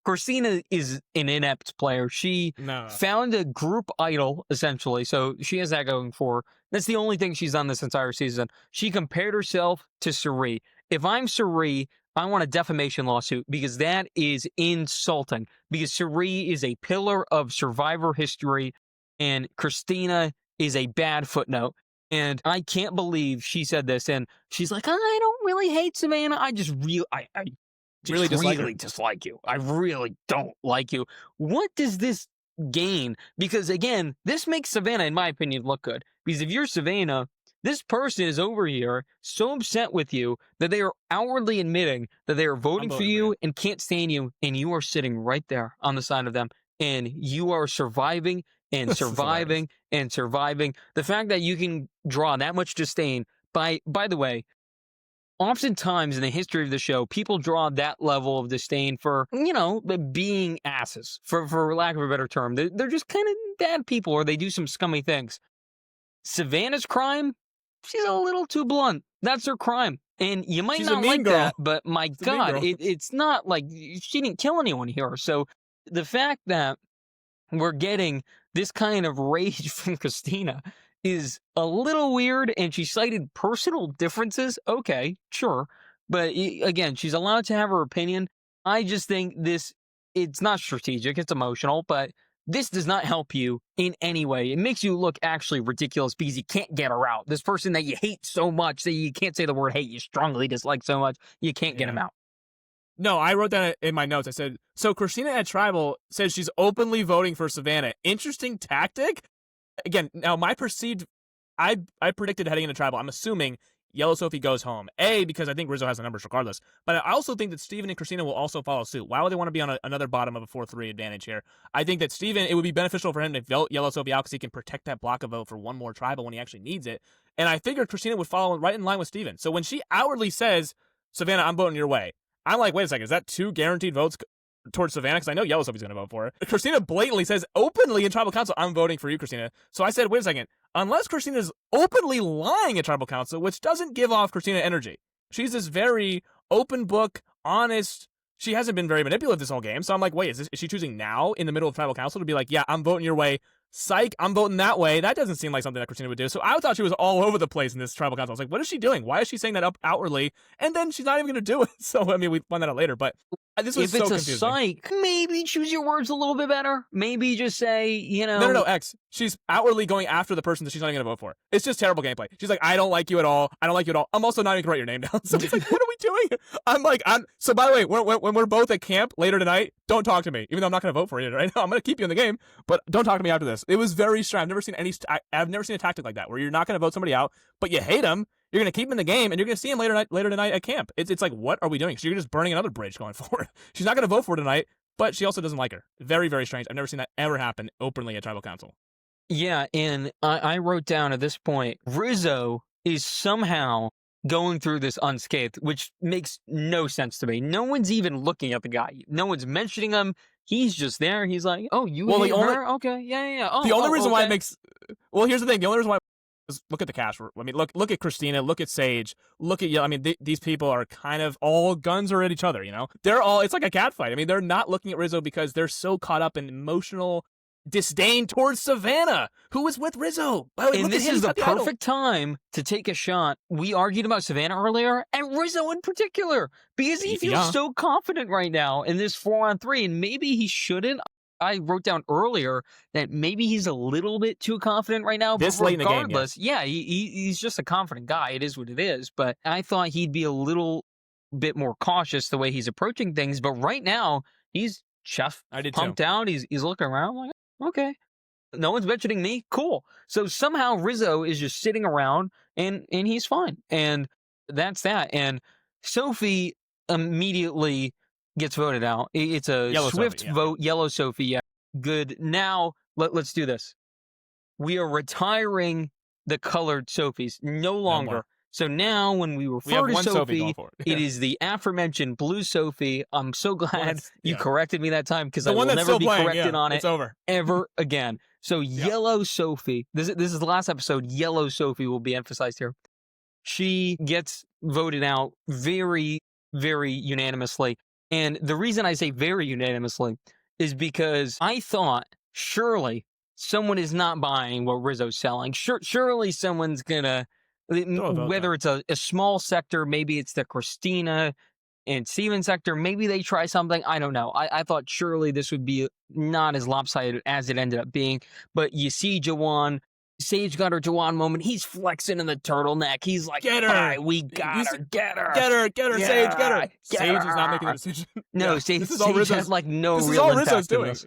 Christina is an inept player. She found a group idol, essentially, so she has that going for her. That's the only thing she's done this entire season. She compared herself to Cirie. If I'm Cirie, I want a defamation lawsuit, because that is insulting. Because Cirie is a pillar of Survivor history, and Christina is a bad footnote. And I can't believe she said this, and she's like, I don't really hate Savannah. I just really dislike you. I really don't like you. What does this gain? Because again, this makes Savannah, in my opinion, look good. Because if you're Savannah, this person is over here so upset with you that they are outwardly admitting that they are voting for you and can't stand you, and you are sitting right there on the side of them, and you are surviving and surviving and surviving. The fact that you can draw that much disdain, by the way, oftentimes in the history of the show, people draw that level of disdain for, being asses, for lack of a better term. They're just kind of bad people, or they do some scummy things. Savannah's crime, she's a little too blunt. That's her crime. And you might not like that, but my God, it's not like she didn't kill anyone here. So the fact that we're getting this kind of rage from Christina is a little weird, and she cited personal differences. Okay, sure. But again, she's allowed to have her opinion. I just think it's not strategic, it's emotional, but this does not help you in any way. It makes you look actually ridiculous because you can't get her out. This person that you hate so much, that you can't say the word hate, you strongly dislike so much, you can't get him out. No, I wrote that in my notes. I said, so Christina at Tribal says she's openly voting for Savannah. Interesting tactic? Again, now I predicted heading into Tribal, I'm assuming Yellow Sophie goes home. Because I think Rizo has the numbers regardless. But I also think that Steven and Christina will also follow suit. Why would they want to be on another bottom of a 4-3 advantage here? I think that Steven, it would be beneficial for him to vote Yellow Sophie out because he can protect that block of vote for one more Tribal when he actually needs it. And I figured Christina would follow right in line with Steven. So when she outwardly says, Savannah, I'm voting your way, I'm like, wait a second, is that 2 guaranteed votes towards Savannah? Because I know Yellow Sophie's going to vote for her. Christina blatantly says openly in Tribal Council, I'm voting for you, Christina. So I said, wait a second, unless Christina's openly lying at Tribal Council, which doesn't give off Christina energy. She's this very open book, honest. She hasn't been very manipulative this whole game. So I'm like, wait, is she choosing now in the middle of Tribal Council to be like, yeah, I'm voting your way. Psych, I'm voting that way. That doesn't seem like something that Christina would do. So I thought she was all over the place in this Tribal Council. I was like, what is she doing? Why is she saying that outwardly? And then she's not even going to do it. So, I mean, we find that out later. But this was so confusing. If it's a psych, maybe choose your words a little bit better. Maybe just say, No, X. She's outwardly going after the person that she's not even going to vote for. It's just terrible gameplay. She's like, I don't like you at all. I don't like you at all. I'm also not even going to write your name down. So it's like, what are we doing? So by the way, when we're both at camp later tonight, don't talk to me. Even though I'm not going to vote for you right now. I'm going to keep you in the game, but don't talk to me after this. It was very strange. I've never seen a tactic like that where you're not going to vote somebody out, but you hate them. You're going to keep him in the game, and you're going to see him later tonight at camp. It's like, what are we doing? So you're just burning another bridge going forward. She's not going to vote for her tonight, but she also doesn't like her. Very, very strange. I've never seen that ever happen openly at Tribal Council. Yeah, and I wrote down at this point, Rizo is somehow going through this unscathed, which makes no sense to me. No one's even looking at the guy. No one's mentioning him. He's just there. He's like, "Oh, you Well, hit her? Okay, yeah. the only reason why it okay." makes well, here's the thing. The only reason why is look at the cast. I mean, look at Christina. Look at Sage. Look at I mean, these people are kind of all guns are at each other. You know, they're all. It's like a cat fight. I mean, they're not looking at Rizzo because they're so caught up in emotional disdain towards Savannah, who was with Rizzo. By the way, And this is the perfect time to take a shot. We argued about Savannah earlier, and Rizzo in particular, because he feels so confident right now in this 4-on-3, and maybe he shouldn't. I wrote down earlier that maybe he's a little bit too confident right now. This but late in the game, yeah, he's just a confident guy. It is what it is. But I thought he'd be a little bit more cautious the way he's approaching things. But right now, he's chest pumped out. He's looking around like, okay, no one's mentioning me. Cool. So somehow Rizzo is just sitting around and he's fine. And that's that. And Sophie immediately gets voted out. It's a Yellow swift Sophie, vote. Yellow Sophie. Yeah. Good. Now let's do this. We are retiring the colored Sophies. No longer. So now when we refer to Sophie, it is the aforementioned blue Sophie. I'm so glad you corrected me that time because I will never be corrected on it ever again. So yellow Sophie, this is the last episode, yellow Sophie will be emphasized here. She gets voted out very, very unanimously. And the reason I say very unanimously is because I thought surely someone is not buying what Rizzo's selling. Surely someone's gonna, whether it's a small sector, maybe it's the Christina and Steven sector, maybe they try something. I don't know. I thought surely this would be not as lopsided as it ended up being. But you see Jawan, Sage got her Jawan moment. He's flexing in the turtleneck. He's like, get her. All right, we got her. Get her. Get her, Sage. Get her. Sage is not making the decision. No, Sage, this is all Rizzo's, has like no this real is all impact Rizzo's doing. This.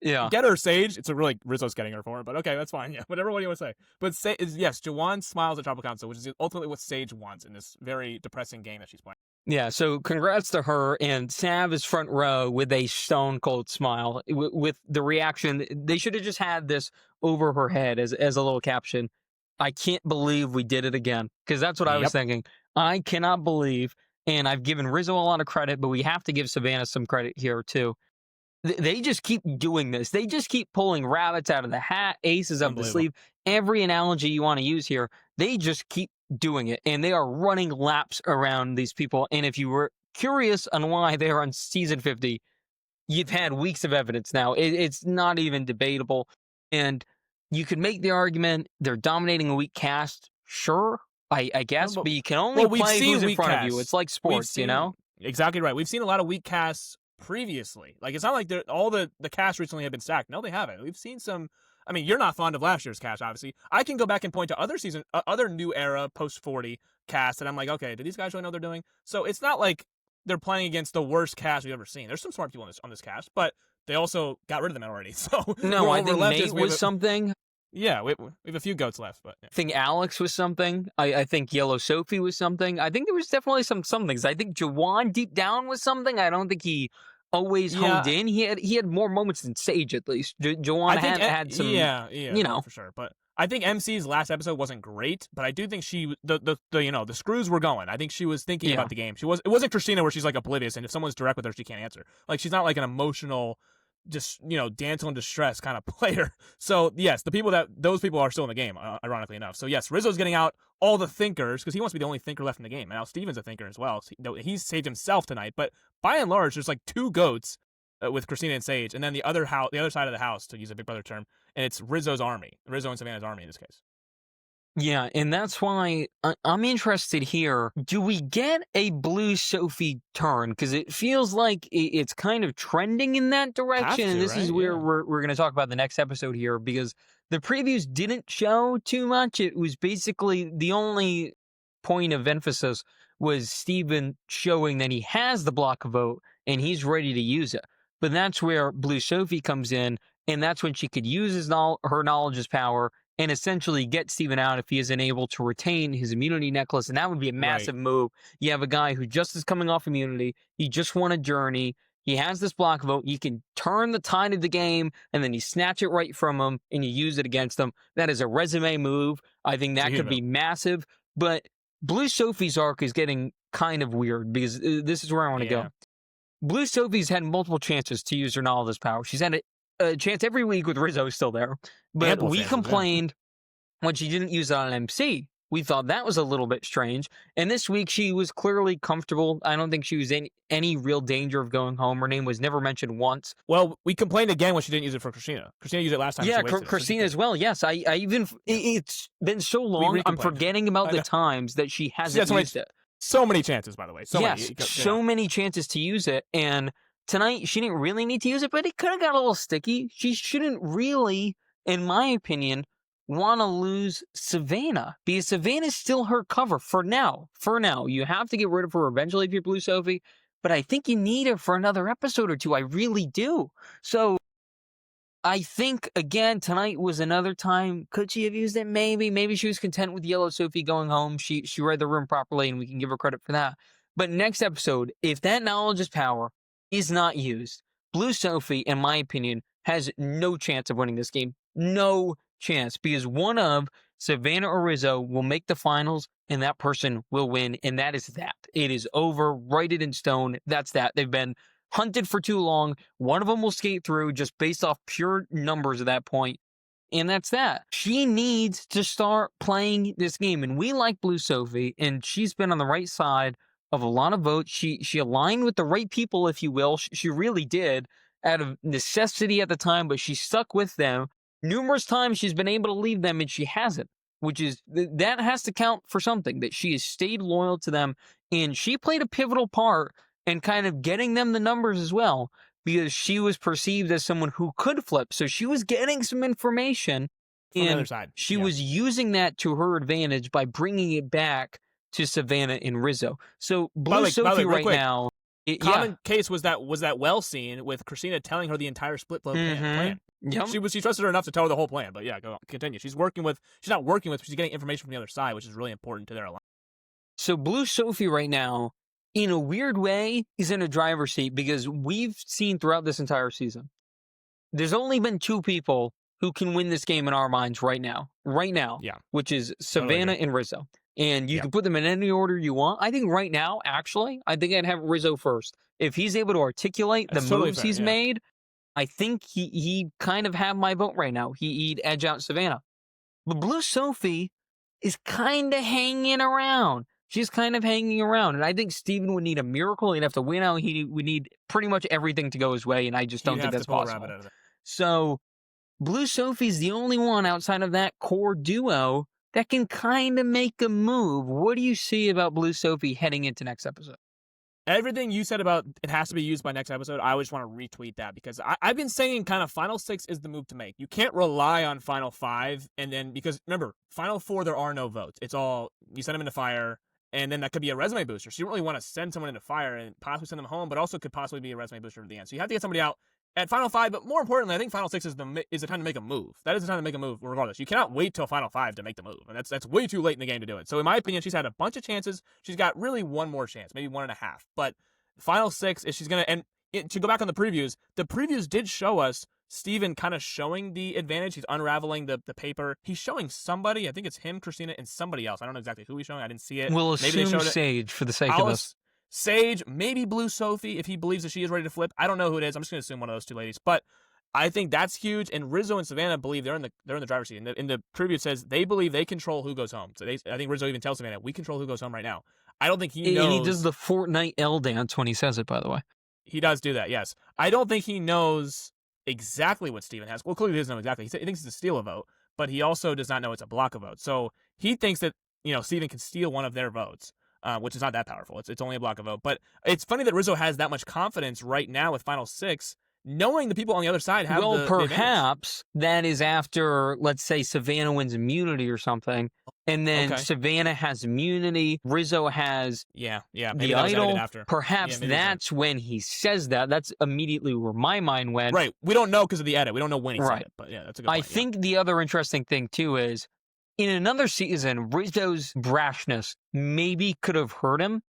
Yeah. Get her, Sage. It's a really Rizzo's getting her for her, but okay, that's fine. Yeah, whatever you want to say. But yes, Jawan smiles at Tribal Council, which is ultimately what Sage wants in this very depressing game that she's playing. Yeah, so congrats to her, and Sav is front row with a stone cold smile with the reaction. They should have just had this over her head as a little caption. I can't believe we did it again, because that's what I was thinking. I cannot believe, and I've given Rizzo a lot of credit, but we have to give Savannah some credit here too. They just keep doing this. They just keep pulling rabbits out of the hat, aces up the sleeve. Every analogy you want to use here, they just keep doing it. And they are running laps around these people. And if you were curious on why they are on season 50, you've had weeks of evidence now. It's not even debatable. And you could make the argument they're dominating a weak cast. Sure, I guess. But you can only play who's in front of you. It's like sports, you know? Exactly right. We've seen a lot of weak casts previously. Like, it's not like all the cast recently have been stacked. No, they haven't. We've seen some. I mean, you're not fond of last year's cast, obviously. I can go back and point to other new era post 40 casts, and I'm like, okay, do these guys really know what they're doing? So it's not like they're playing against the worst cast we've ever seen. There's some smart people on this cast, but they also got rid of them already. So no, I think Nate was something. Yeah, we have a few goats left, but I think Alex was something. I think Yellow Sophie was something. I think there was definitely some things. I think Jawan deep down was something. I don't think he always honed in. He had more moments than Sage, at least. Jawan had some, you know, for sure. But I think MC's last episode wasn't great, but I do think the screws were going. I think she was thinking about the game. It wasn't Christina where she's like oblivious, and if someone's direct with her, she can't answer. Like, she's not like an emotional, just, damsel in distress kind of player. So yes, those people are still in the game, ironically enough. So yes, Rizzo's getting out all the thinkers because he wants to be the only thinker left in the game. And now Steven's a thinker as well. So he's saved himself tonight, but by and large, there's like two goats with Christina and Sage, and then the other side of the house, to use a Big Brother term, and it's Rizzo and Savannah's army in this case. Yeah, and that's why I'm interested here. Do we get a blue Sophie turn? Because it feels like it's kind of trending in that direction. And this is where we're going to talk about the next episode here, because the previews didn't show too much. It was basically the only point of emphasis was Steven showing that he has the block vote and he's ready to use it. But that's where blue Sophie comes in, and that's when she could use her knowledge as power and essentially get Steven out if he isn't able to retain his immunity necklace. And that would be a massive move. You have a guy who just is coming off immunity. He just won a journey. He has this block vote. You can turn the tide of the game, and then you snatch it right from him, and you use it against him. That is a resume move. I think that could be massive. But Blue Sophie's arc is getting kind of weird because this is where I want to go. Blue Sophie's had multiple chances to use her knowledge power. She's had a chance every week with Rizzo still there, but Ample we chances, complained when she didn't use it on MC. We thought that was a little bit strange. And this week, she was clearly comfortable. I don't think she was in any real danger of going home. Her name was never mentioned once. Well, we complained again when she didn't use it for Christina. Christina used it last time. Yeah, Christina as well. Yes, I even it's been so long. I'm forgetting about the times that she hasn't used it. So many chances, by the way. So many chances to use it. And tonight, she didn't really need to use it, but it could have got a little sticky. She shouldn't really, in my opinion, want to lose Savannah because Savannah's still her cover for now. For now, you have to get rid of her eventually if you're Blue Sophie, but I think you need her for another episode or two. I really do. So I think, again, tonight was another time. Could she have used it? Maybe she was content with Yellow Sophie going home. She read the room properly, and we can give her credit for that. But next episode, if that knowledge is power is not used, Blue Sophie, in my opinion, has no chance of winning this game. No chance, because one of Savannah or Rizzo will make the finals, and that person will win, and that is that. It is over. Write it in stone. That's that. They've been hunted for too long. One of them will skate through just based off pure numbers at that point. And that's that. She needs to start playing this game. And we like Blue Sophie, and she's been on the right side of a lot of votes. She aligned with the right people, if you will. She really did, out of necessity at the time, but she stuck with them. Numerous times she's been able to leave them, and she hasn't, which is, that has to count for something, that she has stayed loyal to them. And she played a pivotal part and kind of getting them the numbers as well, because she was perceived as someone who could flip. So she was getting some information, from the other side. She was using that to her advantage by bringing it back to Savannah and Rizzo. So Blue Sophie right now, common case was that well scene with Christina telling her the entire split flow plan. Yep. She trusted her enough to tell her the whole plan. But yeah, go on, continue. She's not working with, she's getting information from the other side, which is really important to their alliance. So Blue Sophie right now, in a weird way, is in a driver's seat because we've seen throughout this entire season, there's only been two people who can win this game in our minds right now, which is Savannah and Rizzo. And you can put them in any order you want. I think right now, actually, I think I'd have Rizzo first. If he's able to articulate the moves he's made, I think he kind of have my vote right now. He'd edge out Savannah. But Blue Sophie is kind of hanging around. She's kind of hanging around. And I think Steven would need a miracle. He'd have to win out. He would need pretty much everything to go his way. And I just don't think that's possible. So Blue Sophie's the only one outside of that core duo that can kind of make a move. What do you see about Blue Sophie heading into next episode? Everything you said about it has to be used by next episode, I just want to retweet that because I've been saying kind of Final 6 is the move to make. You can't rely on Final 5 and then, because remember, Final 4, there are no votes. It's all, you send them into fire, and then that could be a resume booster. So you don't really want to send someone into fire and possibly send them home, but also could possibly be a resume booster at the end. So you have to get somebody out at Final 5, but more importantly, I think Final 6 is the time to make a move. That is the time to make a move regardless. You cannot wait till Final 5 to make the move, and that's way too late in the game to do it. So in my opinion, she's had a bunch of chances. She's got really one more chance, maybe 1.5. But Final 6 is she's going to, and to go back on the previews did show us Steven kind of showing the advantage. He's unraveling the paper. He's showing somebody, I think it's him, Christina, and somebody else. I don't know exactly who he's showing. I didn't see it. We'll assume Sage for the sake of us. Sage, maybe Blue Sophie, if he believes that she is ready to flip. I don't know who it is. I'm just going to assume one of those two ladies. But I think that's huge. And Rizzo and Savannah believe they're in the driver's seat. In the preview, it says they believe they control who goes home. So I think Rizzo even tells Savannah, we control who goes home right now. I don't think he knows. And he does the Fortnite L dance when he says it, by the way. He does do that, yes. I don't think he knows exactly what Steven has. Well, clearly he doesn't know exactly. He thinks it's to steal a vote, but he also does not know it's a block a vote. So he thinks that, Steven can steal one of their votes. Which is not that powerful. It's only a block of vote. But it's funny that Rizzo has that much confidence right now with Final 6, knowing the people on the other side have the perhaps that is after, let's say, Savannah wins immunity or something, and then Savannah has immunity, Rizzo has the idol. Perhaps that's when he says that. That's immediately where my mind went. Right. We don't know because of the edit. We don't know when he said it. But yeah, that's a good point. I think the other interesting thing, too, is in another season, Rizzo's brashness maybe could have hurt him.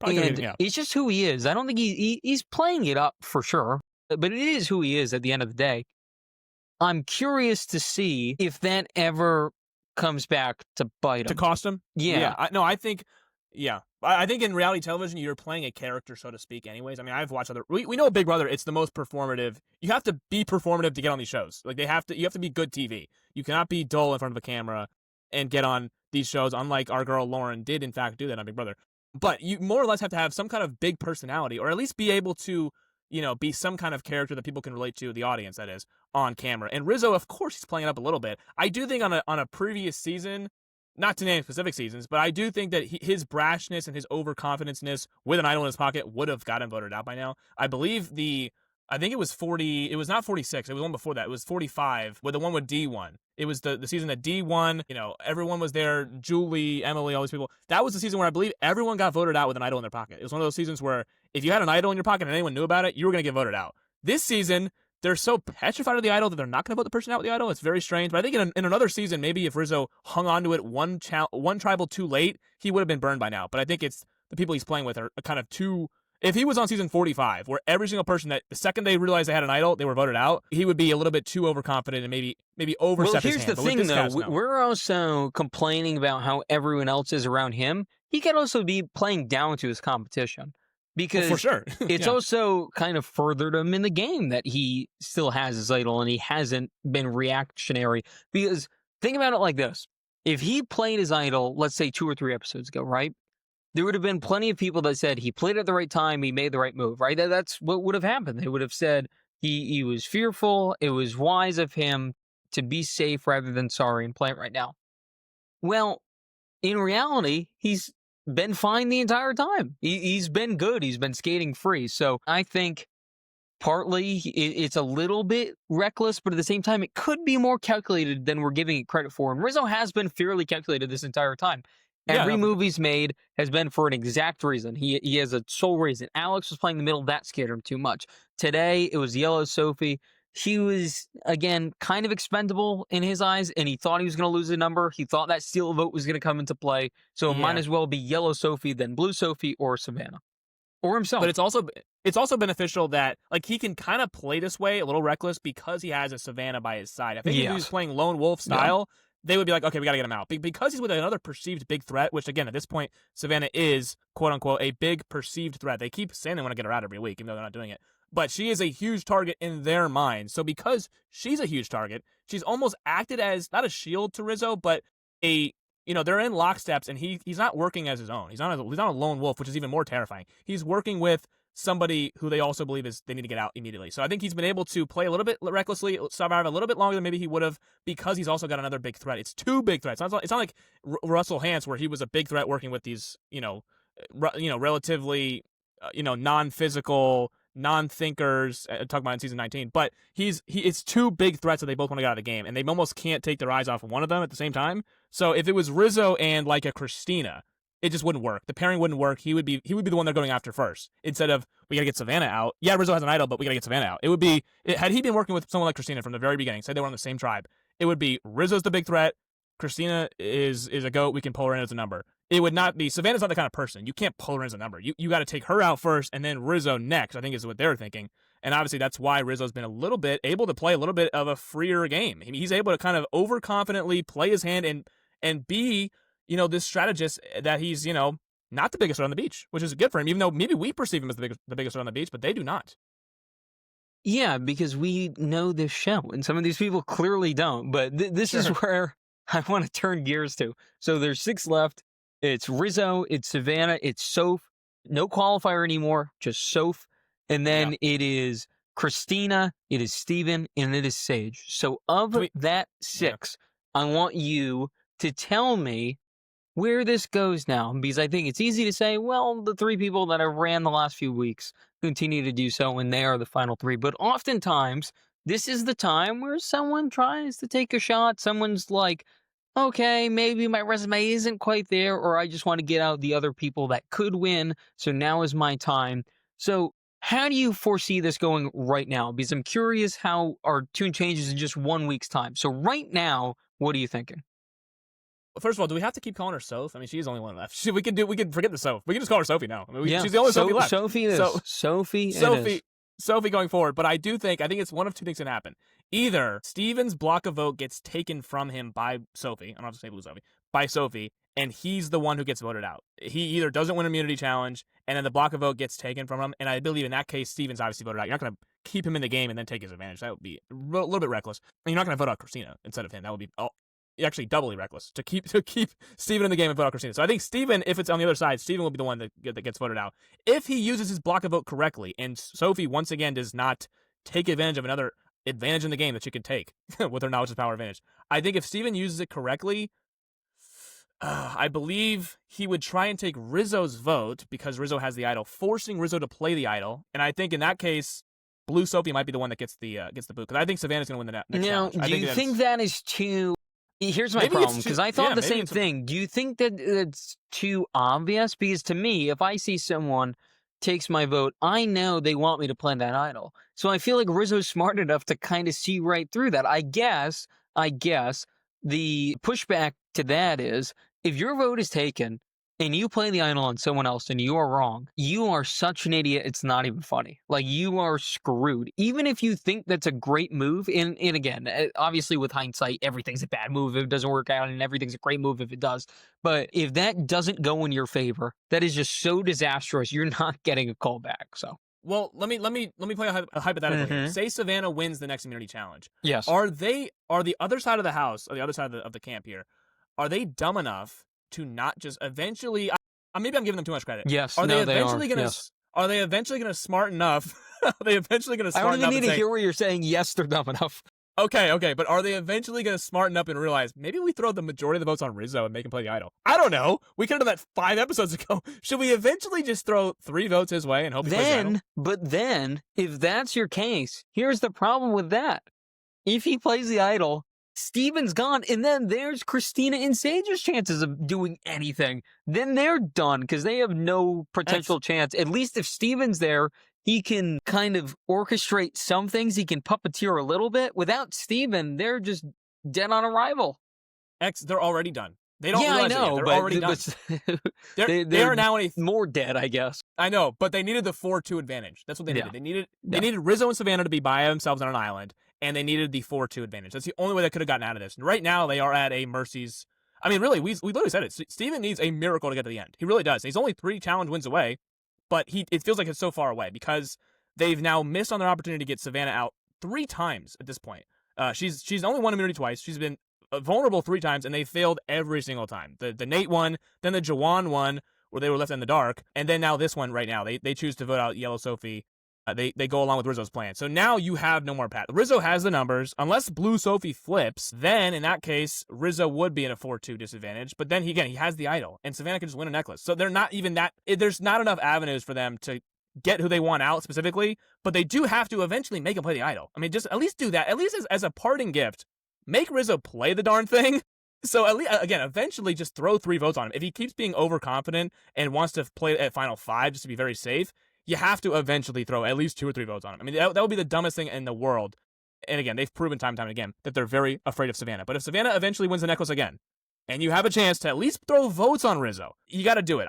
It's just who he is. I don't think he's playing it up for sure, but it is who he is at the end of the day. I'm curious to see if that ever comes back to bite To him. cost him? Yeah. I think, yeah. I think in reality television, you're playing a character, so to speak, anyways. I mean, I've watched we know Big Brother, it's the most performative. You have to be performative to get on these shows. Like, you have to be good TV. You cannot be dull in front of a camera and get on these shows, unlike our girl Lauren did, in fact, do that on Big Brother. But you more or less have to have some kind of big personality, or at least be able to, be some kind of character that people can relate to, the audience, that is, on camera. And Rizzo, of course, he's playing it up a little bit. I do think on a previous season, not to name specific seasons, but I do think that his brashness and his overconfidence with an idol in his pocket would have got him voted out by now. I think it was 40, it was not 46, it was one before that, it was 45, with the one with D won. It was the season that D won, everyone was there, Julie, Emily, all these people. That was the season where I believe everyone got voted out with an idol in their pocket. It was one of those seasons where if you had an idol in your pocket and anyone knew about it, you were going to get voted out. This season, they're so petrified of the idol that they're not going to vote the person out with the idol. It's very strange. But I think in another season, maybe if Rizzo hung on to it one tribal too late, he would have been burned by now. But I think it's the people he's playing with are kind of too. If he was on season 45, where every single person that the second they realized they had an idol, they were voted out, he would be a little bit too overconfident and maybe overstep his hand. Well, here's the thing, though. We're also complaining about how everyone else is around him. He could also be playing down to his competition. Because for sure. It's also kind of furthered him in the game that he still has his idol and he hasn't been reactionary. Because think about it like this. If he played his idol, let's say 2 or 3 episodes ago, right? There would have been plenty of people that said he played at the right time, he made the right move, right? That's what would have happened. They would have said he was fearful, it was wise of him to be safe rather than sorry and play it right now. Well, in reality, he's been fine the entire time. He's been good. He's been skating free. So I think partly it's a little bit reckless, but at the same time, it could be more calculated than we're giving it credit for. And Rizzo has been fairly calculated this entire time. Every move he's made has been for an exact reason. He has a sole reason. Alex was playing the middle. That scared him too much. Today, it was Yellow Sophie. She was, again, kind of expendable in his eyes, and he thought he was going to lose a number. He thought that steal vote was going to come into play. So it might as well be Yellow Sophie than Blue Sophie or Savannah. Or himself. But it's also beneficial that, like, he can kind of play this way, a little reckless, because he has a Savannah by his side. I think if he was playing lone wolf style, they would be like, okay, we got to get him out. Because he's with another perceived big threat, which, again, at this point, Savannah is, quote-unquote, a big perceived threat. They keep saying they want to get her out every week, even though they're not doing it. But she is a huge target in their mind. So because she's a huge target, she's almost acted as, not a shield to Rizzo, but they're in locksteps, and he's not working as his own. He's not a lone wolf, which is even more terrifying. He's working with somebody who they also believe they need to get out immediately. So I think he's been able to play a little bit recklessly, survive a little bit longer than maybe he would have, because he's also got another big threat. It's 2 big threats. It's not like Russell Hantz, where he was a big threat working with these, relatively, non-physical, non-thinkers, talking about in season 19, but it's 2 big threats that they both want to get out of the game, and they almost can't take their eyes off of one of them at the same time. So if it was Rizzo and like a Christina, it just wouldn't work. The pairing wouldn't work. He would be the one they're going after first, instead of, we got to get Savannah out. Yeah, Rizzo has an idol, but we got to get Savannah out. It would be, had he been working with someone like Christina from the very beginning, say they were on the same tribe, it would be Rizzo's the big threat, Christina is a goat, we can pull her in as a number. It would not be, Savannah's not the kind of person. You can't pull her in as a number. You got to take her out first, and then Rizzo next, I think is what they're thinking. And obviously that's why Rizzo's been able to play a little bit of a freer game. I mean, he's able to kind of overconfidently play his hand and be, this strategist that he's, not the biggest threat on the beach, which is good for him, even though maybe we perceive him as the biggest threat on the beach, but they do not. Yeah, because we know this show, and some of these people clearly don't. But this is where I want to turn gears to. So there's 6 left. It's Rizzo, it's Savannah, it's Soph. No qualifier anymore, just Soph. And then it is Christina, it is Steven, and it is Sage. So of that 6, I want you to tell me where this goes now, because I think it's easy to say, well, the 3 people that have ran the last few weeks continue to do so, and they are the final 3. But oftentimes, this is the time where someone tries to take a shot. Someone's like, okay, maybe my resume isn't quite there, or I just want to get out the other people that could win, so now is my time. So how do you foresee this going right now? Because I'm curious how our tune changes in just 1 week's time. So right now, what are you thinking? First of all, do we have to keep calling her Soph? I mean, she's the only one left. We can forget the Soph. We can just call her Sophie now. I mean, she's the only Sophie left. Sophie Sophie going forward. But I think it's one of 2 things that happen. Either Steven's block of vote gets taken from him by Sophie, I don't have to say Blue Sophie, by Sophie, and he's the one who gets voted out. He either doesn't win immunity challenge, and then the block of vote gets taken from him, and I believe in that case, Steven's obviously voted out. You're not going to keep him in the game and then take his advantage. That would be a little bit reckless. And you're not going to vote out Christina instead of him. That would be actually doubly reckless to keep Steven in the game and vote out Christina. So I think Steven, if it's on the other side, Steven will be the one that gets voted out. If he uses his block of vote correctly, and Sophie once again does not take advantage of another advantage in the game that she can take with her knowledge of power advantage, I think if Steven uses it correctly, I believe he would try and take Rizzo's vote because Rizzo has the idol, forcing Rizzo to play the idol. And I think in that case, Blue Sophie might be the one that gets the boot because I think Savannah's going to win the next challenge. Do you think that is too? Here's my problem, because I thought the same thing. Do you think that it's too obvious? Because to me, if I see someone takes my vote, I know they want me to play that idol. So I feel like Rizzo's smart enough to kind of see right through that. I guess the pushback to that is, if your vote is taken and you play the idol on someone else and you are wrong, you are such an idiot, it's not even funny. Like, you are screwed. Even if you think that's a great move, and again, obviously with hindsight, everything's a bad move if it doesn't work out, and everything's a great move if it does. But if that doesn't go in your favor, that is just so disastrous, you're not getting a call back, so. Well, let me play a hypothetical here. Say Savannah wins the next immunity challenge. Yes. Are the other side of the house, or the other side of the camp here, are they dumb enough to not just eventually? Maybe I'm giving them too much credit. Yes. Are no, they eventually going to? Yes. Are they eventually going to smart enough? Are they eventually going to smarten up? I don't even need to hear where you're saying yes, they're dumb enough. Okay, but are they eventually going to smarten up and realize maybe we throw the majority of the votes on Rizzo and make him play the idol? I don't know. We could have done that 5 episodes ago. Should we eventually just throw 3 votes his way and hope he plays the idol? But then, if that's your case, here's the problem with that. If he plays the idol, Steven's gone, and then there's Christina and Sage's chances of doing anything. Then they're done, because they have no potential chance. At least if Steven's there, he can kind of orchestrate some things. He can puppeteer a little bit. Without Steven, they're just dead on arrival. They're already done. They don't realize I know, it yet. They're already done. They are now more dead, I guess. I know, but they needed the 4-2 advantage. That's what they needed. They needed Rizzo and Savannah to be by themselves on an island, and they needed the 4-2 advantage. That's the only way they could have gotten out of this. And right now, they are at a Mercy's. I mean, really, we literally said it. Steven needs a miracle to get to the end. He really does. He's only 3 challenge wins away, but it feels like it's so far away because they've now missed on their opportunity to get Savannah out 3 times at this point. She's only won immunity twice. She's been vulnerable 3 times, and they failed every single time. The Nate one, then the Jawan one, where they were left in the dark, and then now this one right now. They choose to vote out Yellow Sophie. They go along with Rizzo's plan. So now you have no more path. Rizzo has the numbers. Unless Blue Sophie flips, then in that case, Rizzo would be in a 4-2 disadvantage. But then he has the idol, and Savannah can just win a necklace. So they're not even that. There's not enough avenues for them to get who they want out specifically, but they do have to eventually make him play the idol. I mean, just at least do that. At least as a parting gift, make Rizzo play the darn thing. So at least, again, eventually just throw 3 votes on him. If he keeps being overconfident and wants to play at final 5 just to be very safe, you have to eventually throw at least 2 or 3 votes on him. I mean, that would be the dumbest thing in the world. And again, they've proven time and time again that they're very afraid of Savannah. But if Savannah eventually wins the necklace again, and you have a chance to at least throw votes on Rizzo, you got to do it.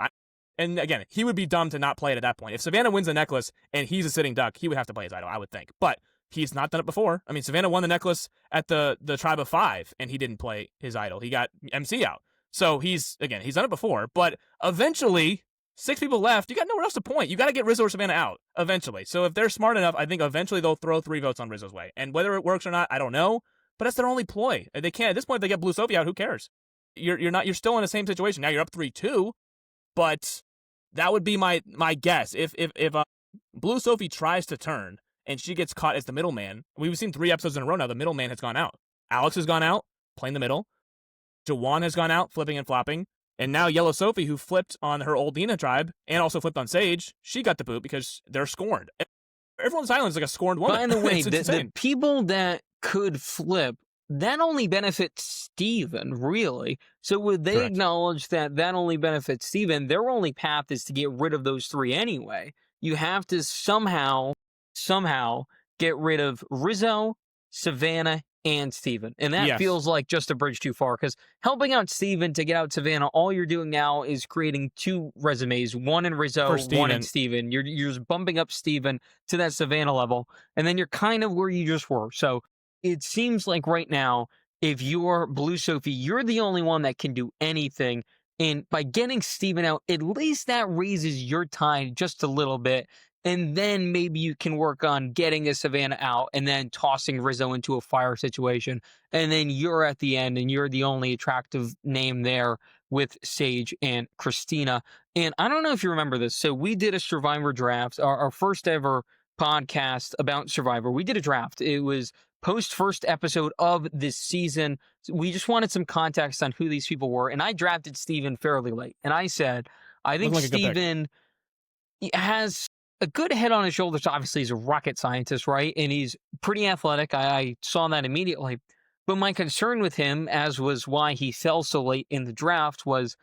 And again, he would be dumb to not play it at that point. If Savannah wins the necklace and he's a sitting duck, he would have to play his idol, I would think. But he's not done it before. I mean, Savannah won the necklace at the Tribe of 5, and he didn't play his idol. He got MC out. So he's done it before. But eventually, 6 people left. You got nowhere else to point. You got to get Rizzo or Savannah out eventually. So if they're smart enough, I think eventually they'll throw 3 votes on Rizzo's way. And whether it works or not, I don't know. But that's their only ploy. They can't at this point. If they get Blue Sophie out, who cares? You're still in the same situation. Now you're up 3-2, but that would be my guess. If Blue Sophie tries to turn and she gets caught as the middleman, we've seen 3 episodes in a row now. The middleman has gone out. Alex has gone out, playing the middle. Jawan has gone out, flipping and flopping. And now Yellow Sophie, who flipped on her old Dina tribe and also flipped on Sage, she got the boot because they're scorned. Everyone's island is like a scorned woman. By the way, the people that could flip, that only benefits Steven, really. So would they acknowledge that only benefits Steven? Their only path is to get rid of those 3 anyway. You have to somehow get rid of Rizzo, Savannah, and Steven. And that feels like just a bridge too far, because helping out Steven to get out Savannah, all you're doing now is creating 2 resumes, one in Rizzo, one in Steven. You're just bumping up Steven to that Savannah level, and then you're kind of where you just were. So it seems like right now, if you're Blue Sophie, you're the only one that can do anything. And by getting Steven out, at least that raises your tide just a little bit. And then maybe you can work on getting a Savannah out and then tossing Rizzo into a fire situation. And then you're at the end and you're the only attractive name there with Sage and Christina. And I don't know if you remember this. So we did a Survivor draft, our first ever podcast about Survivor. We did a draft. It was post first episode of this season. We just wanted some context on who these people were. And I drafted Steven fairly late. And I said, I think Looks like a good pick. Steven has a good head on his shoulders. Obviously, he's a rocket scientist, right? And he's pretty athletic. I saw that immediately. But my concern with him, as was why he fell so late in the draft, was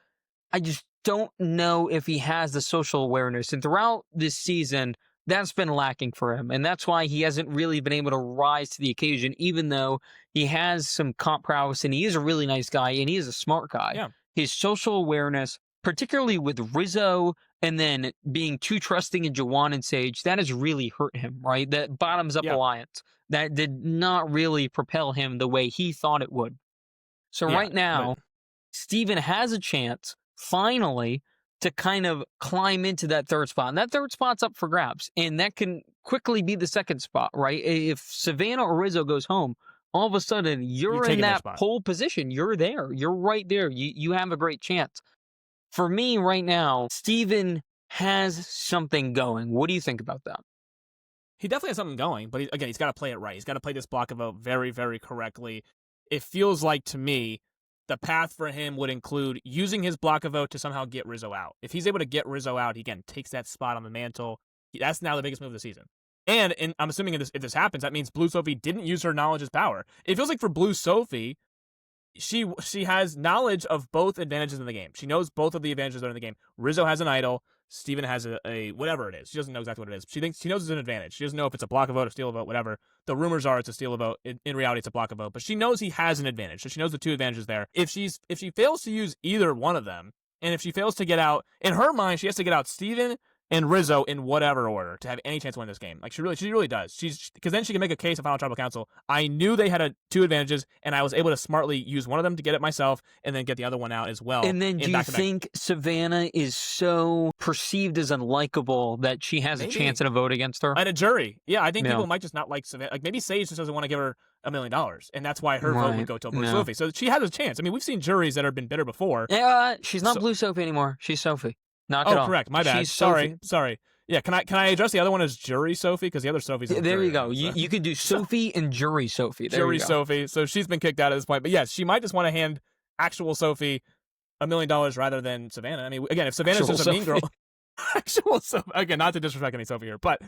I just don't know if he has the social awareness. And throughout this season, that's been lacking for him. And that's why he hasn't really been able to rise to the occasion, even though he has some comp prowess and he is a really nice guy and he is a smart guy. Yeah. His social awareness, particularly with Rizzo and then being too trusting in Jawan and Sage, that has really hurt him, right? That bottoms up alliance that did not really propel him the way he thought it would. So right now, Steven has a chance, finally, to kind of climb into that third spot. And that third spot's up for grabs. And that can quickly be the second spot, right? If Savannah or Rizzo goes home, all of a sudden you're in that pole position. You're there. You're right there. You have a great chance. For me right now, Steven has something going. What do you think about that? He definitely has something going, but again, he's got to play it right. He's got to play this block of vote very, very correctly. It feels like, to me, the path for him would include using his block of vote to somehow get Rizzo out. If he's able to get Rizzo out, he, again, takes that spot on the mantle. That's now the biggest move of the season. And I'm assuming if this happens, that means Blue Sophie didn't use her knowledge as power. It feels like for Blue Sophie, she has knowledge of both advantages in the game. She knows both of the advantages that are in the game. Rizzo has an idol. Steven has a whatever it is. She doesn't know exactly what it is. She knows it's an advantage. She doesn't know if it's a block of vote, a steal of vote, whatever. The rumors are it's a steal of vote. In reality, it's a block of vote. But she knows he has an advantage. So she knows the two advantages there. If she fails to use either one of them, and if she fails to get out, in her mind, she has to get out Steven and Rizzo in whatever order to have any chance to win this game. Like she really does. Because then she can make a case in Final Tribal Council. I knew they had two advantages, and I was able to smartly use one of them to get it myself, and then get the other one out as well. And then do you think Savannah is so perceived as unlikable that she has a chance at a vote against her? At a jury, yeah, I think people might just not like Savannah. Like maybe Sage just doesn't want to give her $1 million, and that's why her vote would go to Blue Sophie. So she has a chance. I mean, we've seen juries that have been bitter before. Yeah, she's not Blue Sophie anymore. She's Sophie. Knock it off. Correct. My bad. Sorry. Yeah, can I address the other one as jury Sophie? Because the other Sophie's there you go. You could do Sophie and jury Sophie. Jury Sophie. So she's been kicked out at this point. But yes, she might just want to hand actual Sophie $1 million rather than Savannah. I mean, again, if Savannah's just a mean girl, actual Sophie. Again, not to disrespect any Sophie here, but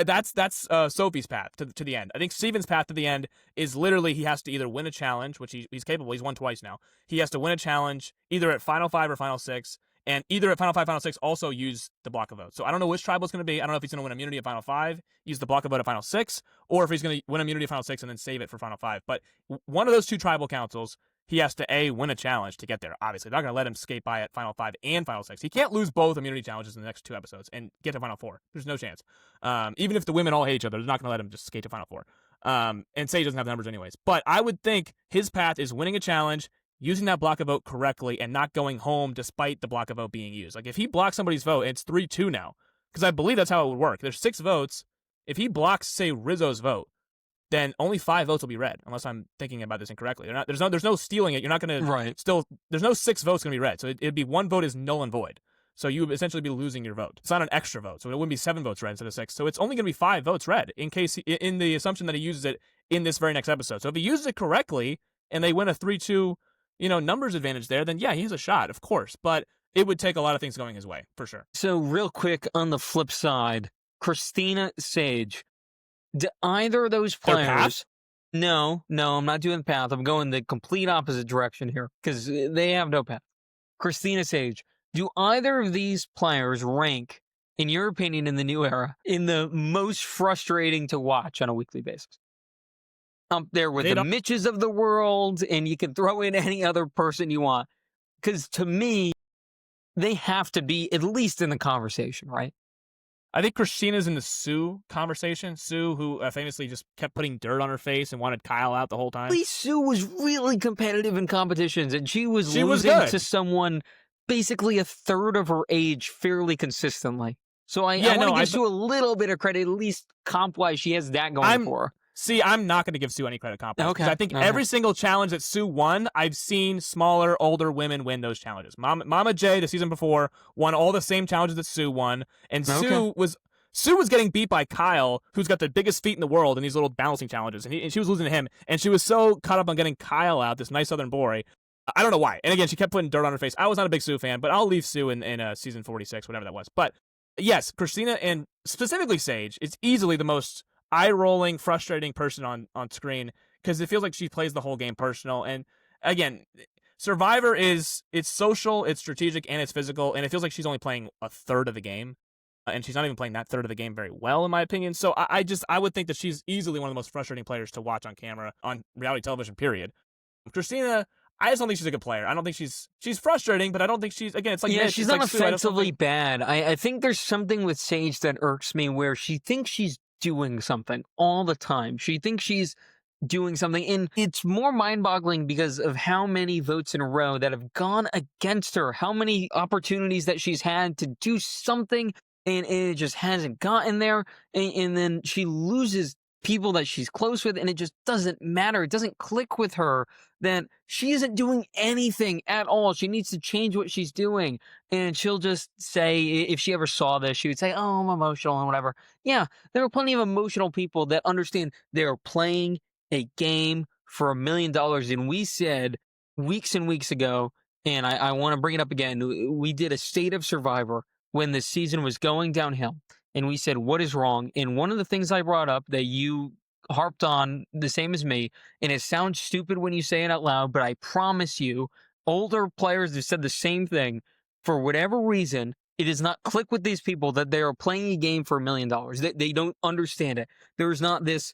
that's Sophie's path to the end. I think Steven's path to the end is literally he has to either win a challenge, which he's capable. He's won twice now. He has to win a challenge either at Final 5 or Final 6. And either at Final 5, Final 6, also use the block of vote. So I don't know which tribal it's going to be. I don't know if he's going to win immunity at Final 5, use the block of vote at Final 6, or if he's going to win immunity at Final 6 and then save it for Final 5. But one of those two tribal councils, he has to, A, win a challenge to get there. Obviously, they're not going to let him skate by at Final 5 and Final 6. He can't lose both immunity challenges in the next two episodes and get to Final 4. There's no chance. Even if the women all hate each other, they're not going to let him just skate to Final 4. And Sage doesn't have the numbers anyways. But I would think his path is winning a challenge, using that block of vote correctly, and not going home despite the block of vote being used. Like, if he blocks somebody's vote, it's 3-2 now. Because I believe that's how it would work. There's 6 votes. If he blocks, say, Rizzo's vote, then only 5 votes will be red, unless I'm thinking about this incorrectly. There's no stealing it. You're not going to there's no 6 votes going to be red. So it'd be 1 vote is null and void. So you would essentially be losing your vote. It's not an extra vote. So it wouldn't be 7 votes red instead of 6. So it's only going to be 5 votes red in the assumption that he uses it in this very next episode. So if he uses it correctly and they win a 3-2, numbers advantage there, then yeah, he has a shot, of course. But it would take a lot of things going his way, for sure. So real quick, on the flip side, Christina, Sage, do either of those players... No, I'm not doing path. I'm going the complete opposite direction here, because they have no path. Christina, Sage, do either of these players rank, in your opinion, in the new era, in the most frustrating to watch on a weekly basis? Up there with the Mitches of the world, and you can throw in any other person you want. Because to me, they have to be at least in the conversation, right? I think Christina's in the Sue conversation. Sue, who famously just kept putting dirt on her face and wanted Kyle out the whole At time. least Sue was really competitive in competitions, and she was Was losing good. to someone basically a third of her age fairly consistently. So I Yeah, want no, to give Sue a little bit of credit, at least comp-wise, she has that going for her. See, I'm not going to give Sue any credit comp because Okay. I think every single challenge that Sue won, I've seen smaller, older women win those challenges. Mama J, the season before, won all the same challenges that Sue won, and Okay. Sue was getting beat by Kyle, who's got the biggest feet in the world in these little balancing challenges, and she was losing to him, and she was so caught up on getting Kyle out, this nice Southern boy. I don't know why. And again, she kept putting dirt on her face. I was not a big Sue fan, but I'll leave Sue in season 46, whatever that was. But yes, Christina and specifically Sage is easily the most eye-rolling, frustrating person on screen because it feels like she plays the whole game personal. And again, Survivor it's social, it's strategic, and it's physical, and it feels like she's only playing a third of the game, and she's not even playing that third of the game very well, in my opinion. So I would think that she's easily one of the most frustrating players to watch on camera on reality television. Period. Christina, I just don't think she's a good player. I don't think she's frustrating, but I don't think she's, again, it's like yeah, Mitch, she's it's not like Sue, offensively bad. I think there's something with Sage that irks me where she thinks she's doing something all the time. She thinks she's doing something, and it's more mind-boggling because of how many votes in a row that have gone against her, how many opportunities that she's had to do something, and it just hasn't gotten there, and then she loses people that she's close with, and it just doesn't matter. It doesn't click with her that she isn't doing anything at all. She needs to change what she's doing. And she'll just say, if she ever saw this, she would say, oh, I'm emotional and whatever. Yeah, there are plenty of emotional people that understand they're playing a game for $1 million. And we said weeks and weeks ago, and I want to bring it up again, we did a state of Survivor when the season was going downhill. And we said, what is wrong? And one of the things I brought up that you harped on the same as me, and it sounds stupid when you say it out loud, but I promise you, older players have said the same thing. For whatever reason, it does not click with these people that they are playing a game for $1 million. They don't understand it. There's not this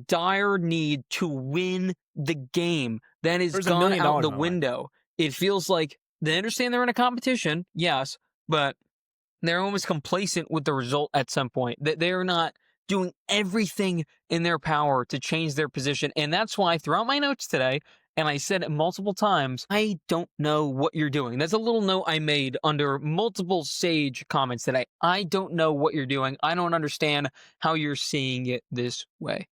dire need to win the game that is There's $1 gone million out the on the line. window. It feels like they understand they're in a competition, yes, but they're almost complacent with the result at some point. That they're not doing everything in their power to change their position. And that's why throughout my notes today, and I said it multiple times, I don't know what you're doing. That's a little note I made under multiple Sage comments today. I don't know what you're doing. I don't understand how you're seeing it this way.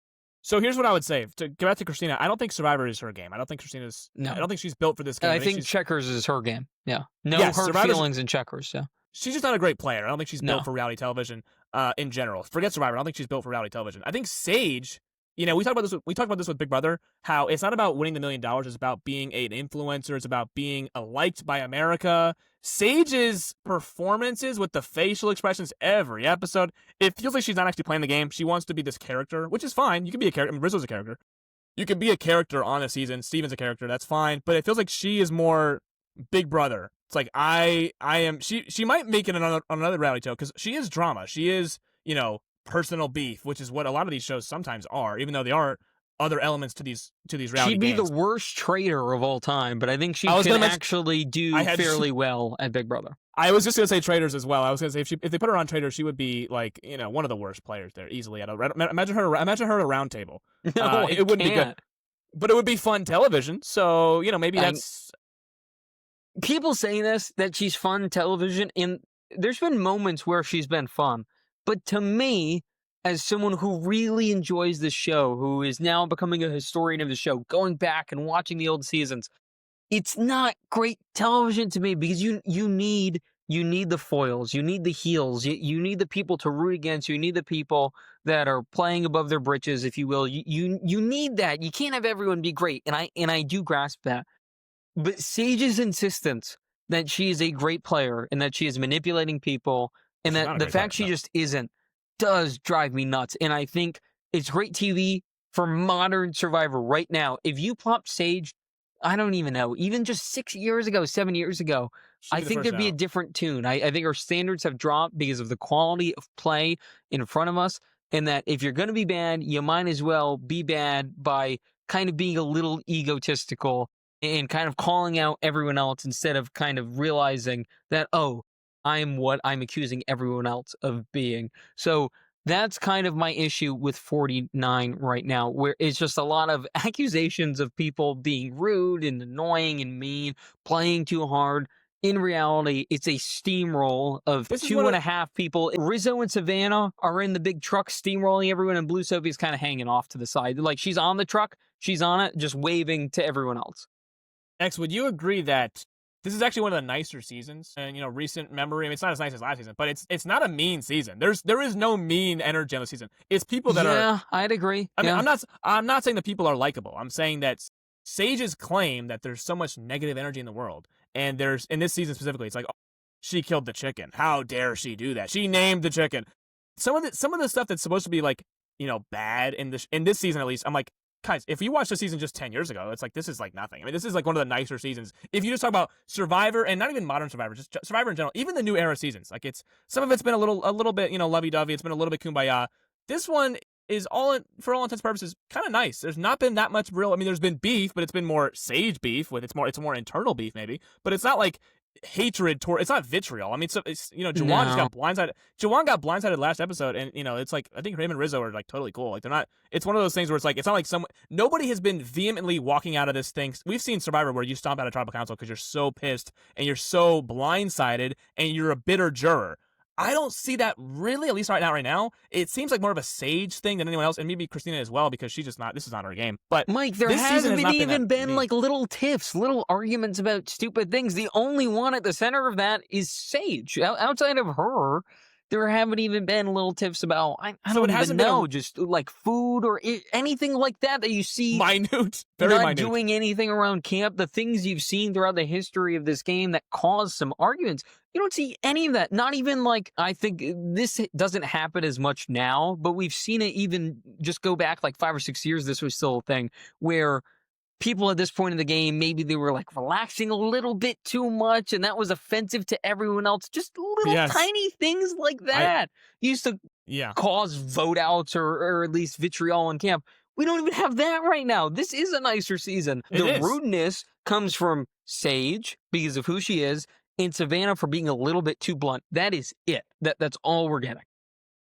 So here's what I would say. To get back to Christina, I don't think Survivor is her game. I don't think Christina's. No. I don't think she's built for this game. I think checkers is her game. Yeah. No Yes, hurt feelings in checkers. Yeah. She's just not a great player. I don't think she's built for reality television in general. Forget Survivor. I don't think she's built for reality television. I think Sage, we talked about this. We talked about this with Big Brother. How it's not about winning the $1 million. It's about being an influencer. It's about being liked by America. Sage's performances with the facial expressions every episode, it feels like she's not actually playing the game. She wants to be this character, which is fine. You can be a character. I mean, Rizzo's a character. You can be a character on a season. Steven's a character. That's fine. But it feels like she is more Big Brother. It's like I am. She might make it on another reality show because she is drama. She is personal beef, which is what a lot of these shows sometimes are, even though they are other elements to these reality She'd be games. the worst traitor of all time, but I think she can actually do fairly well at Big Brother. I was just gonna say traitors as well. I was gonna say if they put her on traitors, she would be like one of the worst players there easily. Imagine her at a round table. No, it wouldn't be good, but it would be fun television. So maybe that's. People say this, that she's fun television, and there's been moments where she's been fun. But to me, as someone who really enjoys the show, who is now becoming a historian of the show, going back and watching the old seasons, it's not great television to me because you need the foils, you need the heels, you need the people to root against, you need the people that are playing above their britches, if you will. You need that. You can't have everyone be great, and I do grasp that. But Sage's insistence that she is a great player and that she is manipulating people and that the fact she just isn't does drive me nuts. And I think it's great TV for modern Survivor right now. If you plop Sage, I don't even know, even just 6 years ago, 7 years ago, I think there'd be a different tune. I think our standards have dropped because of the quality of play in front of us. And that if you're going to be bad, you might as well be bad by kind of being a little egotistical and kind of calling out everyone else instead of kind of realizing that, oh, I'm what I'm accusing everyone else of being. So that's kind of my issue with 49 right now, where it's just a lot of accusations of people being rude and annoying and mean, playing too hard. In reality, it's a steamroll of This is two one and of a half people. Rizzo and Savannah are in the big truck steamrolling everyone, and Blue Sophie's kind of hanging off to the side. Like she's on the truck, she's on it, just waving to everyone else. X. Would you agree that this is actually one of the nicer seasons in recent memory? I mean, it's not as nice as last season, but it's not a mean season. There is no mean energy on the season. It's people that are. Yeah, I'd agree. I mean, Yeah. I'm not saying that people are likable. I'm saying that Sage's claim that there's so much negative energy in the world, and there's in this season specifically, it's like, oh, she killed the chicken. How dare she do that? She named the chicken. Some of the stuff that's supposed to be like bad in this season at least. I'm like, guys, if you watched the season just 10 years ago, it's like this is like nothing. I mean, this is like one of the nicer seasons. If you just talk about Survivor and not even modern Survivor, just Survivor in general, even the new era seasons, like some of it's been a little bit lovey dovey. It's been a little bit kumbaya. This one is for all intents and purposes kind of nice. There's not been that much real. I mean, there's been beef, but it's been more Sage beef with it's more internal beef maybe, but it's not like hatred toward. It's not vitriol. I mean, so it's Jawan just No. got blindsided. Jawan got blindsided last episode, and it's like I think him and Rizzo are like totally cool. Like they're not. It's one of those things where it's like it's not like nobody has been vehemently walking out of this thing. We've seen Survivor where you stomp out of tribal council because you're so pissed and you're so blindsided and you're a bitter juror. I don't see that really, at least right now. It seems like more of a Sage thing than anyone else, and maybe Christina as well, because she's just not. This is not her game. But Mike, there this season hasn't has not even that been mean. like little tiffs, little arguments about stupid things. The only one at the center of that is Sage. Outside of her, there haven't even been little tiffs about, I So don't it even hasn't been know, just like food or anything like that you see minute, very not minute. doing anything around camp. The things you've seen throughout the history of this game that cause some arguments, you don't see any of that. Not even like, I think this doesn't happen as much now, but we've seen it even just go back like 5 or 6 years. This was still a thing where people at this point in the game, maybe they were like relaxing a little bit too much, and that was offensive to everyone else. Just little Yes. tiny things like that used to Yeah. cause vote outs or at least vitriol in camp. We don't even have that right now. This is a nicer season. It The is. rudeness comes from Sage because of who she is, and Savannah for being a little bit too blunt. That is it. That's all we're getting.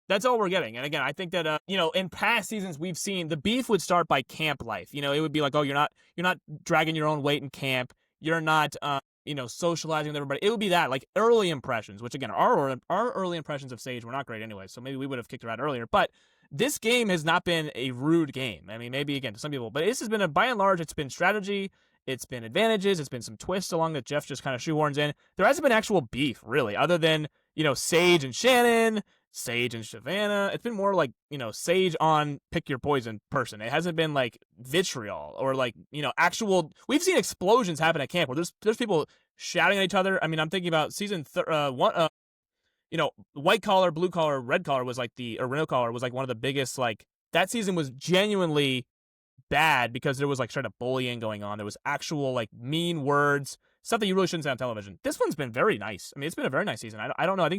That's all we're getting. And again, I think that in past seasons we've seen the beef would start by camp life. It would be like, oh, you're not dragging your own weight in camp. You're not socializing with everybody. It would be that like early impressions, which again, our early impressions of Sage were not great anyway. So maybe we would have kicked her out earlier. But this game has not been a rude game. I mean, maybe again to some people, but this has been by and large, it's been strategy. It's been advantages. It's been some twists along that Jeff just kind of shoehorns in. There hasn't been actual beef, really, other than, Sage and Shannon, Sage and Savannah. It's been more like, Sage on pick your poison person. It hasn't been like vitriol or like, actual. We've seen explosions happen at camp where there's people shouting at each other. I mean, I'm thinking about season one. White collar, blue collar, red collar was like or Renault collar was like one of the biggest. Like that season was genuinely bad because there was like straight up bullying going on. There was actual like mean words, stuff that you really shouldn't say on television. This one's been very nice. I mean, it's been a very nice season. I don't know. I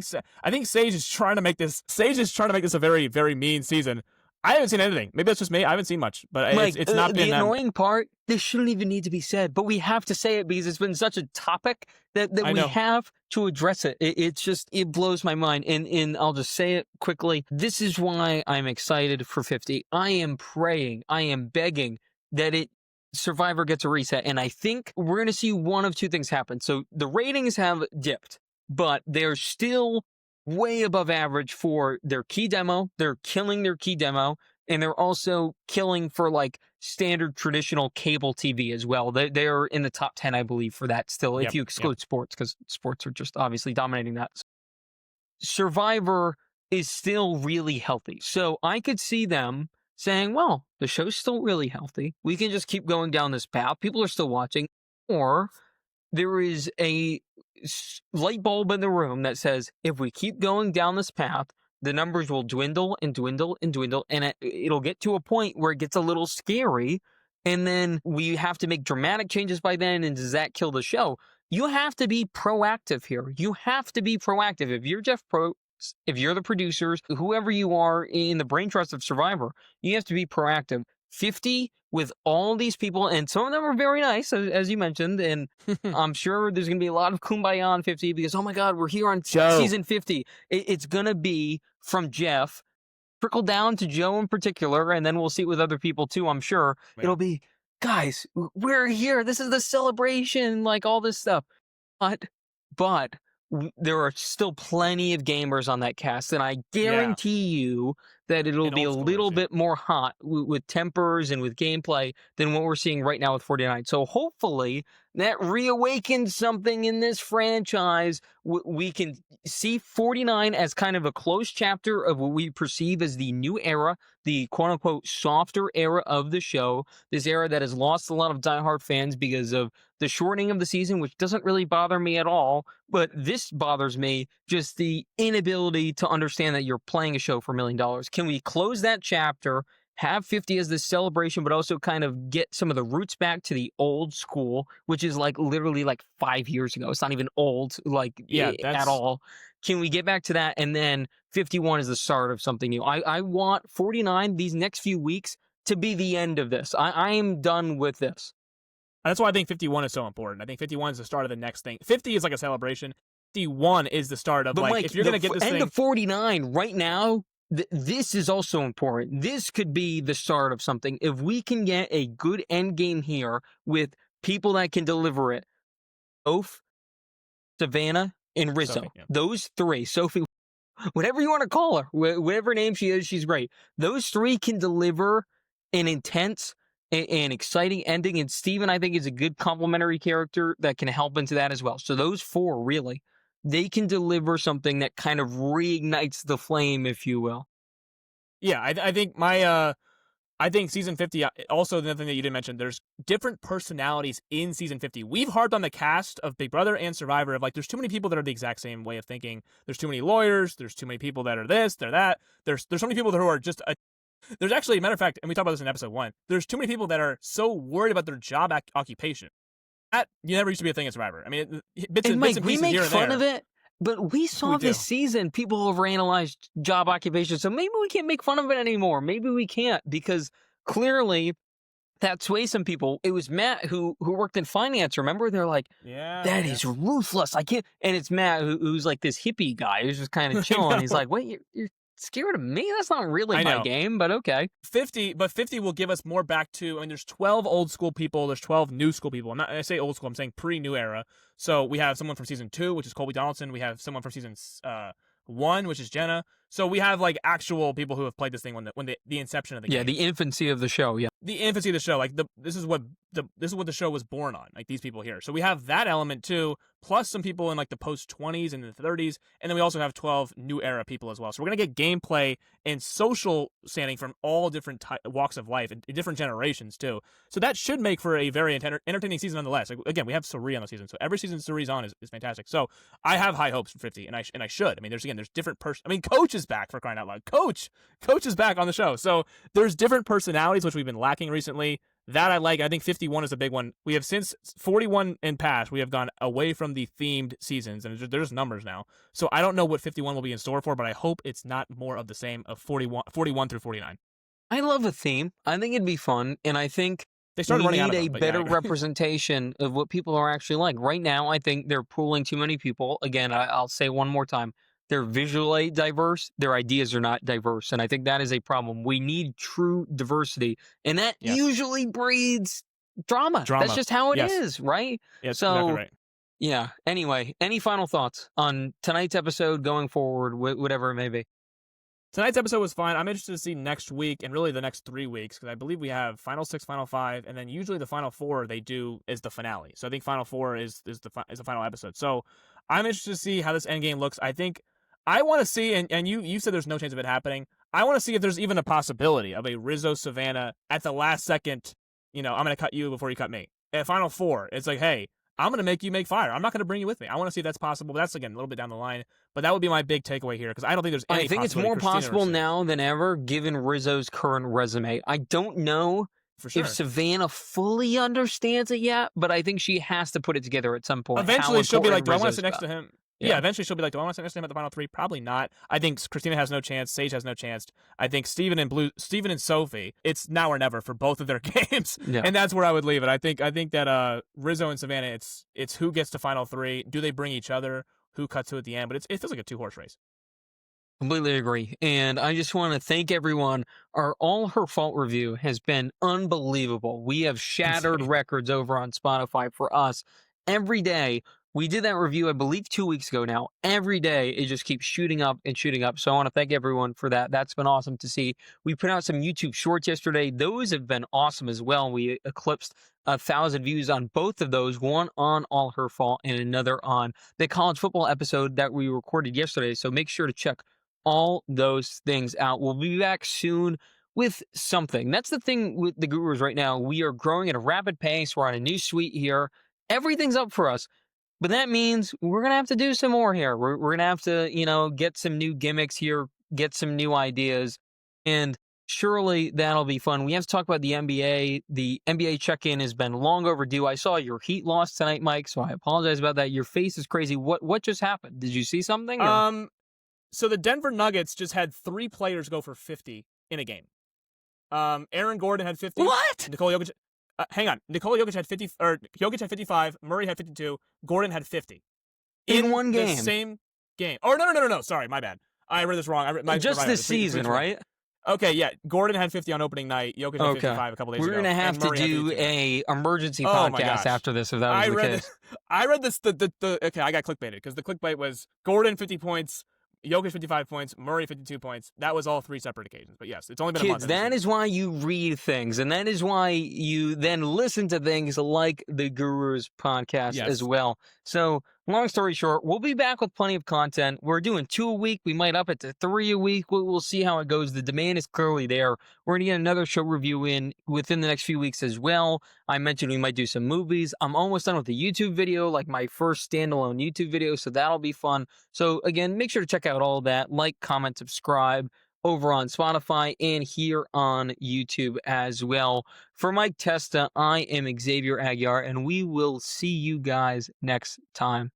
think Sage is trying to make this. Sage is trying to make this a very, very mean season. I haven't seen anything. Maybe that's just me. I haven't seen much, but Mike, it's not been the annoying part. This shouldn't even need to be said, but we have to say it because it's been such a topic that I we know. have to address it. It blows my mind, and I'll just say it quickly. This is why I'm excited for 50. I am praying, I am begging that Survivor gets a reset, and I think we're going to see one of two things happen. So the ratings have dipped, but they're still way above average for their key demo. They're killing their key demo, and they're also killing for like standard traditional cable TV as well. They're in the top 10, I believe, for that still, if you exclude sports, because sports are just obviously dominating that. Survivor is still really healthy. So I could see them saying, well, the show's still really healthy. We can just keep going down this path. People are still watching. Or there is a light bulb in the room that says, if we keep going down this path, the numbers will dwindle and dwindle and dwindle, and it'll get to a point where it gets a little scary, and then we have to make dramatic changes by then, and does that kill the show? You have to be proactive here. You have to be proactive. If you're Jeff Probst, if you're the producers, whoever you are in the brain trust of Survivor, you have to be proactive. 50 with all these people, and some of them are very nice, as you mentioned, and I'm sure there's going to be a lot of kumbaya on 50 because, oh my God, we're here on Joe. season 50. It's going to be from Jeff, trickle down to Joe in particular, and then we'll see it with other people too, I'm sure. Yeah. It'll be, guys, we're here. This is the celebration, like all this stuff. But there are still plenty of gamers on that cast, and I guarantee you that it'll And be a old schoolers, little yeah. bit more hot with tempers and with gameplay than what we're seeing right now with 49. So hopefully that reawakens something in this franchise. We can see 49 as kind of a closed chapter of what we perceive as the new era, the quote-unquote softer era of the show, this era that has lost a lot of diehard fans because of the shortening of the season, which doesn't really bother me at all, but this bothers me, just the inability to understand that you're playing a show for $1 million. Can we close that chapter, have 50 as this celebration, but also kind of get some of the roots back to the old school, which is like literally like 5 years ago. It's not even old, like at all. Can we get back to that? And then 51 is the start of something new. I want 49, these next few weeks, to be the end of this. I am done with this. That's why I think 51 is so important. I think 51 is the start of the next thing. 50 is like a celebration. 51 is the start of, but like, Mike, if you're going to get this end thing... of 49 right now, this is also important. This could be the start of something. If we can get a good end game here with people that can deliver it, Oaf, Savannah, and Rizo. Sophie, yeah. Those three, Sophie, whatever you want to call her, whatever name she is, she's great. Those three can deliver an intense and exciting ending, and Steven, I think, is a good complementary character that can help into that as well. So those four, really, they can deliver something that kind of reignites the flame, if you will. Yeah, I think I think season 50, also another thing that you didn't mention, there's different personalities in season 50. We've harped on the cast of Big Brother and Survivor of, like, there's too many people that are the exact same way of thinking. There's too many lawyers. There's too many people that are this, they're that. There's so many people who are just there's actually, a matter of fact, and we talked about this in episode 1, there's too many people that are so worried about their job occupation. That never used to be a thing in Survivor. I mean, bits and Mike, pieces we make here and fun there. of it, but we saw this season people overanalyze job occupation, so maybe we can't make fun of it anymore. Maybe we can't, because clearly that sways some people. It was Matt who worked in finance, remember? They're like, that is ruthless. I can't. And it's Matt who's like this hippie guy who's just kind of chilling. He's like, wait, you're scared of me? That's not really my game, but okay. 50 will give us more back to, I mean, there's 12 old school people, there's 12 new school people. I say old school, I'm saying pre-new era. So we have someone from season 2, which is Colby Donaldson. We have someone from season 1, which is Jenna. So we have, like, actual people who have played this thing when the inception of the game. Yeah, the infancy of the show. Yeah, the infancy of the show. Like, this is what the show was born on. Like, these people here. So we have that element too, plus some people in, like, the post 20s and the 30s, and then we also have 12 new era people as well. So we're gonna get gameplay and social standing from all different walks of life and different generations too. So that should make for a very entertaining season nonetheless. Like, again, we have Suri on the season, so every season Suri's on is fantastic. So I have high hopes for 50, and I should. I mean, there's different I mean, Coach is back, for crying out loud. Coach is back on the show. So there's different personalities, which we've been lacking recently. That I like. I think 51 is a big one. We have, since 41 and past, we have gone away from the themed seasons, and there's numbers now. So I don't know what 51 will be in store for, but I hope it's not more of the same of 41 through 49. I love a theme. I think it'd be fun, and I think they started running out of them, a better representation of what people are actually like. Right now, I think they're pooling too many people. Again, I'll say one more time. They're visually diverse. Their ideas are not diverse. And I think that is a problem. We need true diversity. And that usually breeds drama. That's just how it is, right? Yes, so, exactly right. Yeah. Anyway, any final thoughts on tonight's episode going forward, whatever it may be? Tonight's episode was fine. I'm interested to see next week and really the next 3 weeks, because I believe we have Final 6, Final 5, and then usually the Final 4 they do is the finale. So I think Final 4 is the final episode. So I'm interested to see how this endgame looks. I want to see, and you said there's no chance of it happening. I want to see if there's even a possibility of a Rizo Savannah at the last second, I'm going to cut you before you cut me. At Final 4, it's like, hey, I'm going to make you make fire. I'm not going to bring you with me. I want to see if that's possible. But that's, again, a little bit down the line. But that would be my big takeaway here, because I don't think there's any I think it's more possible now than ever, given Rizzo's current resume. I don't know if Savannah fully understands it yet, but I think she has to put it together at some point. Eventually, she'll be like, do I want to sit next to him? Yeah, Yeah. eventually she'll be like, "Do I want to sit next to him at the final three?" Probably not. I think Christina has no chance. Sage has no chance. I think Steven and Sophie, it's now or never for both of their games, Yeah. and that's where I would leave it. I think that Rizzo and Savannah, it's who gets to final three. Do they bring each other? Who cuts who at the end? But it feels like a two-horse race. Completely agree. And I just want to thank everyone. Our All Her Fault review has been unbelievable. We have shattered Insane. records over on Spotify for us. Every day, we did that review, I believe, 2 weeks ago now. Every day, it just keeps shooting up and shooting up. So I want to thank everyone for that. That's been awesome to see. We put out some YouTube shorts yesterday. Those have been awesome as well. We eclipsed 1,000 views on both of those, one on All Her Fault and another on the college football episode that we recorded yesterday. So make sure to check all those things out. We'll be back soon with something. That's the thing with the Gurus right now. We are growing at a rapid pace. We're on a new suite here. Everything's up for us. But that means we're going to have to do some more here. We're going to have to, get some new gimmicks here, get some new ideas. And surely that'll be fun. We have to talk about the NBA. The NBA check-in has been long overdue. I saw your Heat lost tonight, Mike, so I apologize about that. Your face is crazy. What just happened? Did you see something? Or? So the Denver Nuggets just had 3 players go for 50 in a game. Aaron Gordon had 50. What? Nikola Jokic. Hang on. Nikola Jokic had 50, or Jokic had 55. Murray had 52. Gordon had 50 In one the game. same game. Oh no. Sorry, my bad. I read this wrong. Just this season, right? Okay, yeah. Gordon had 50 on opening night. Jokic had 55 a couple days ago. We're gonna have to do a emergency podcast after this if that was the case. I read this. Okay, I got clickbaited because the clickbait was Gordon 50 points. Jokic 55 points, Murray 52 points. That was all 3 separate occasions. But yes, it's only been a month. Kids, that is why you read things, and that is why you then listen to things like the Gurus podcast as well. So, long story short, we'll be back with plenty of content. We're doing 2 a week. We might up it to 3 a week. We'll see how it goes. The demand is clearly there. We're going to get another show review in within the next few weeks as well. I mentioned we might do some movies. I'm almost done with the YouTube video, like my first standalone YouTube video, so that'll be fun. So, again, make sure to check out all of that. Like, comment, subscribe over on Spotify and here on YouTube as well. For Mike Testa, I am Xavier Aguiar, and we will see you guys next time.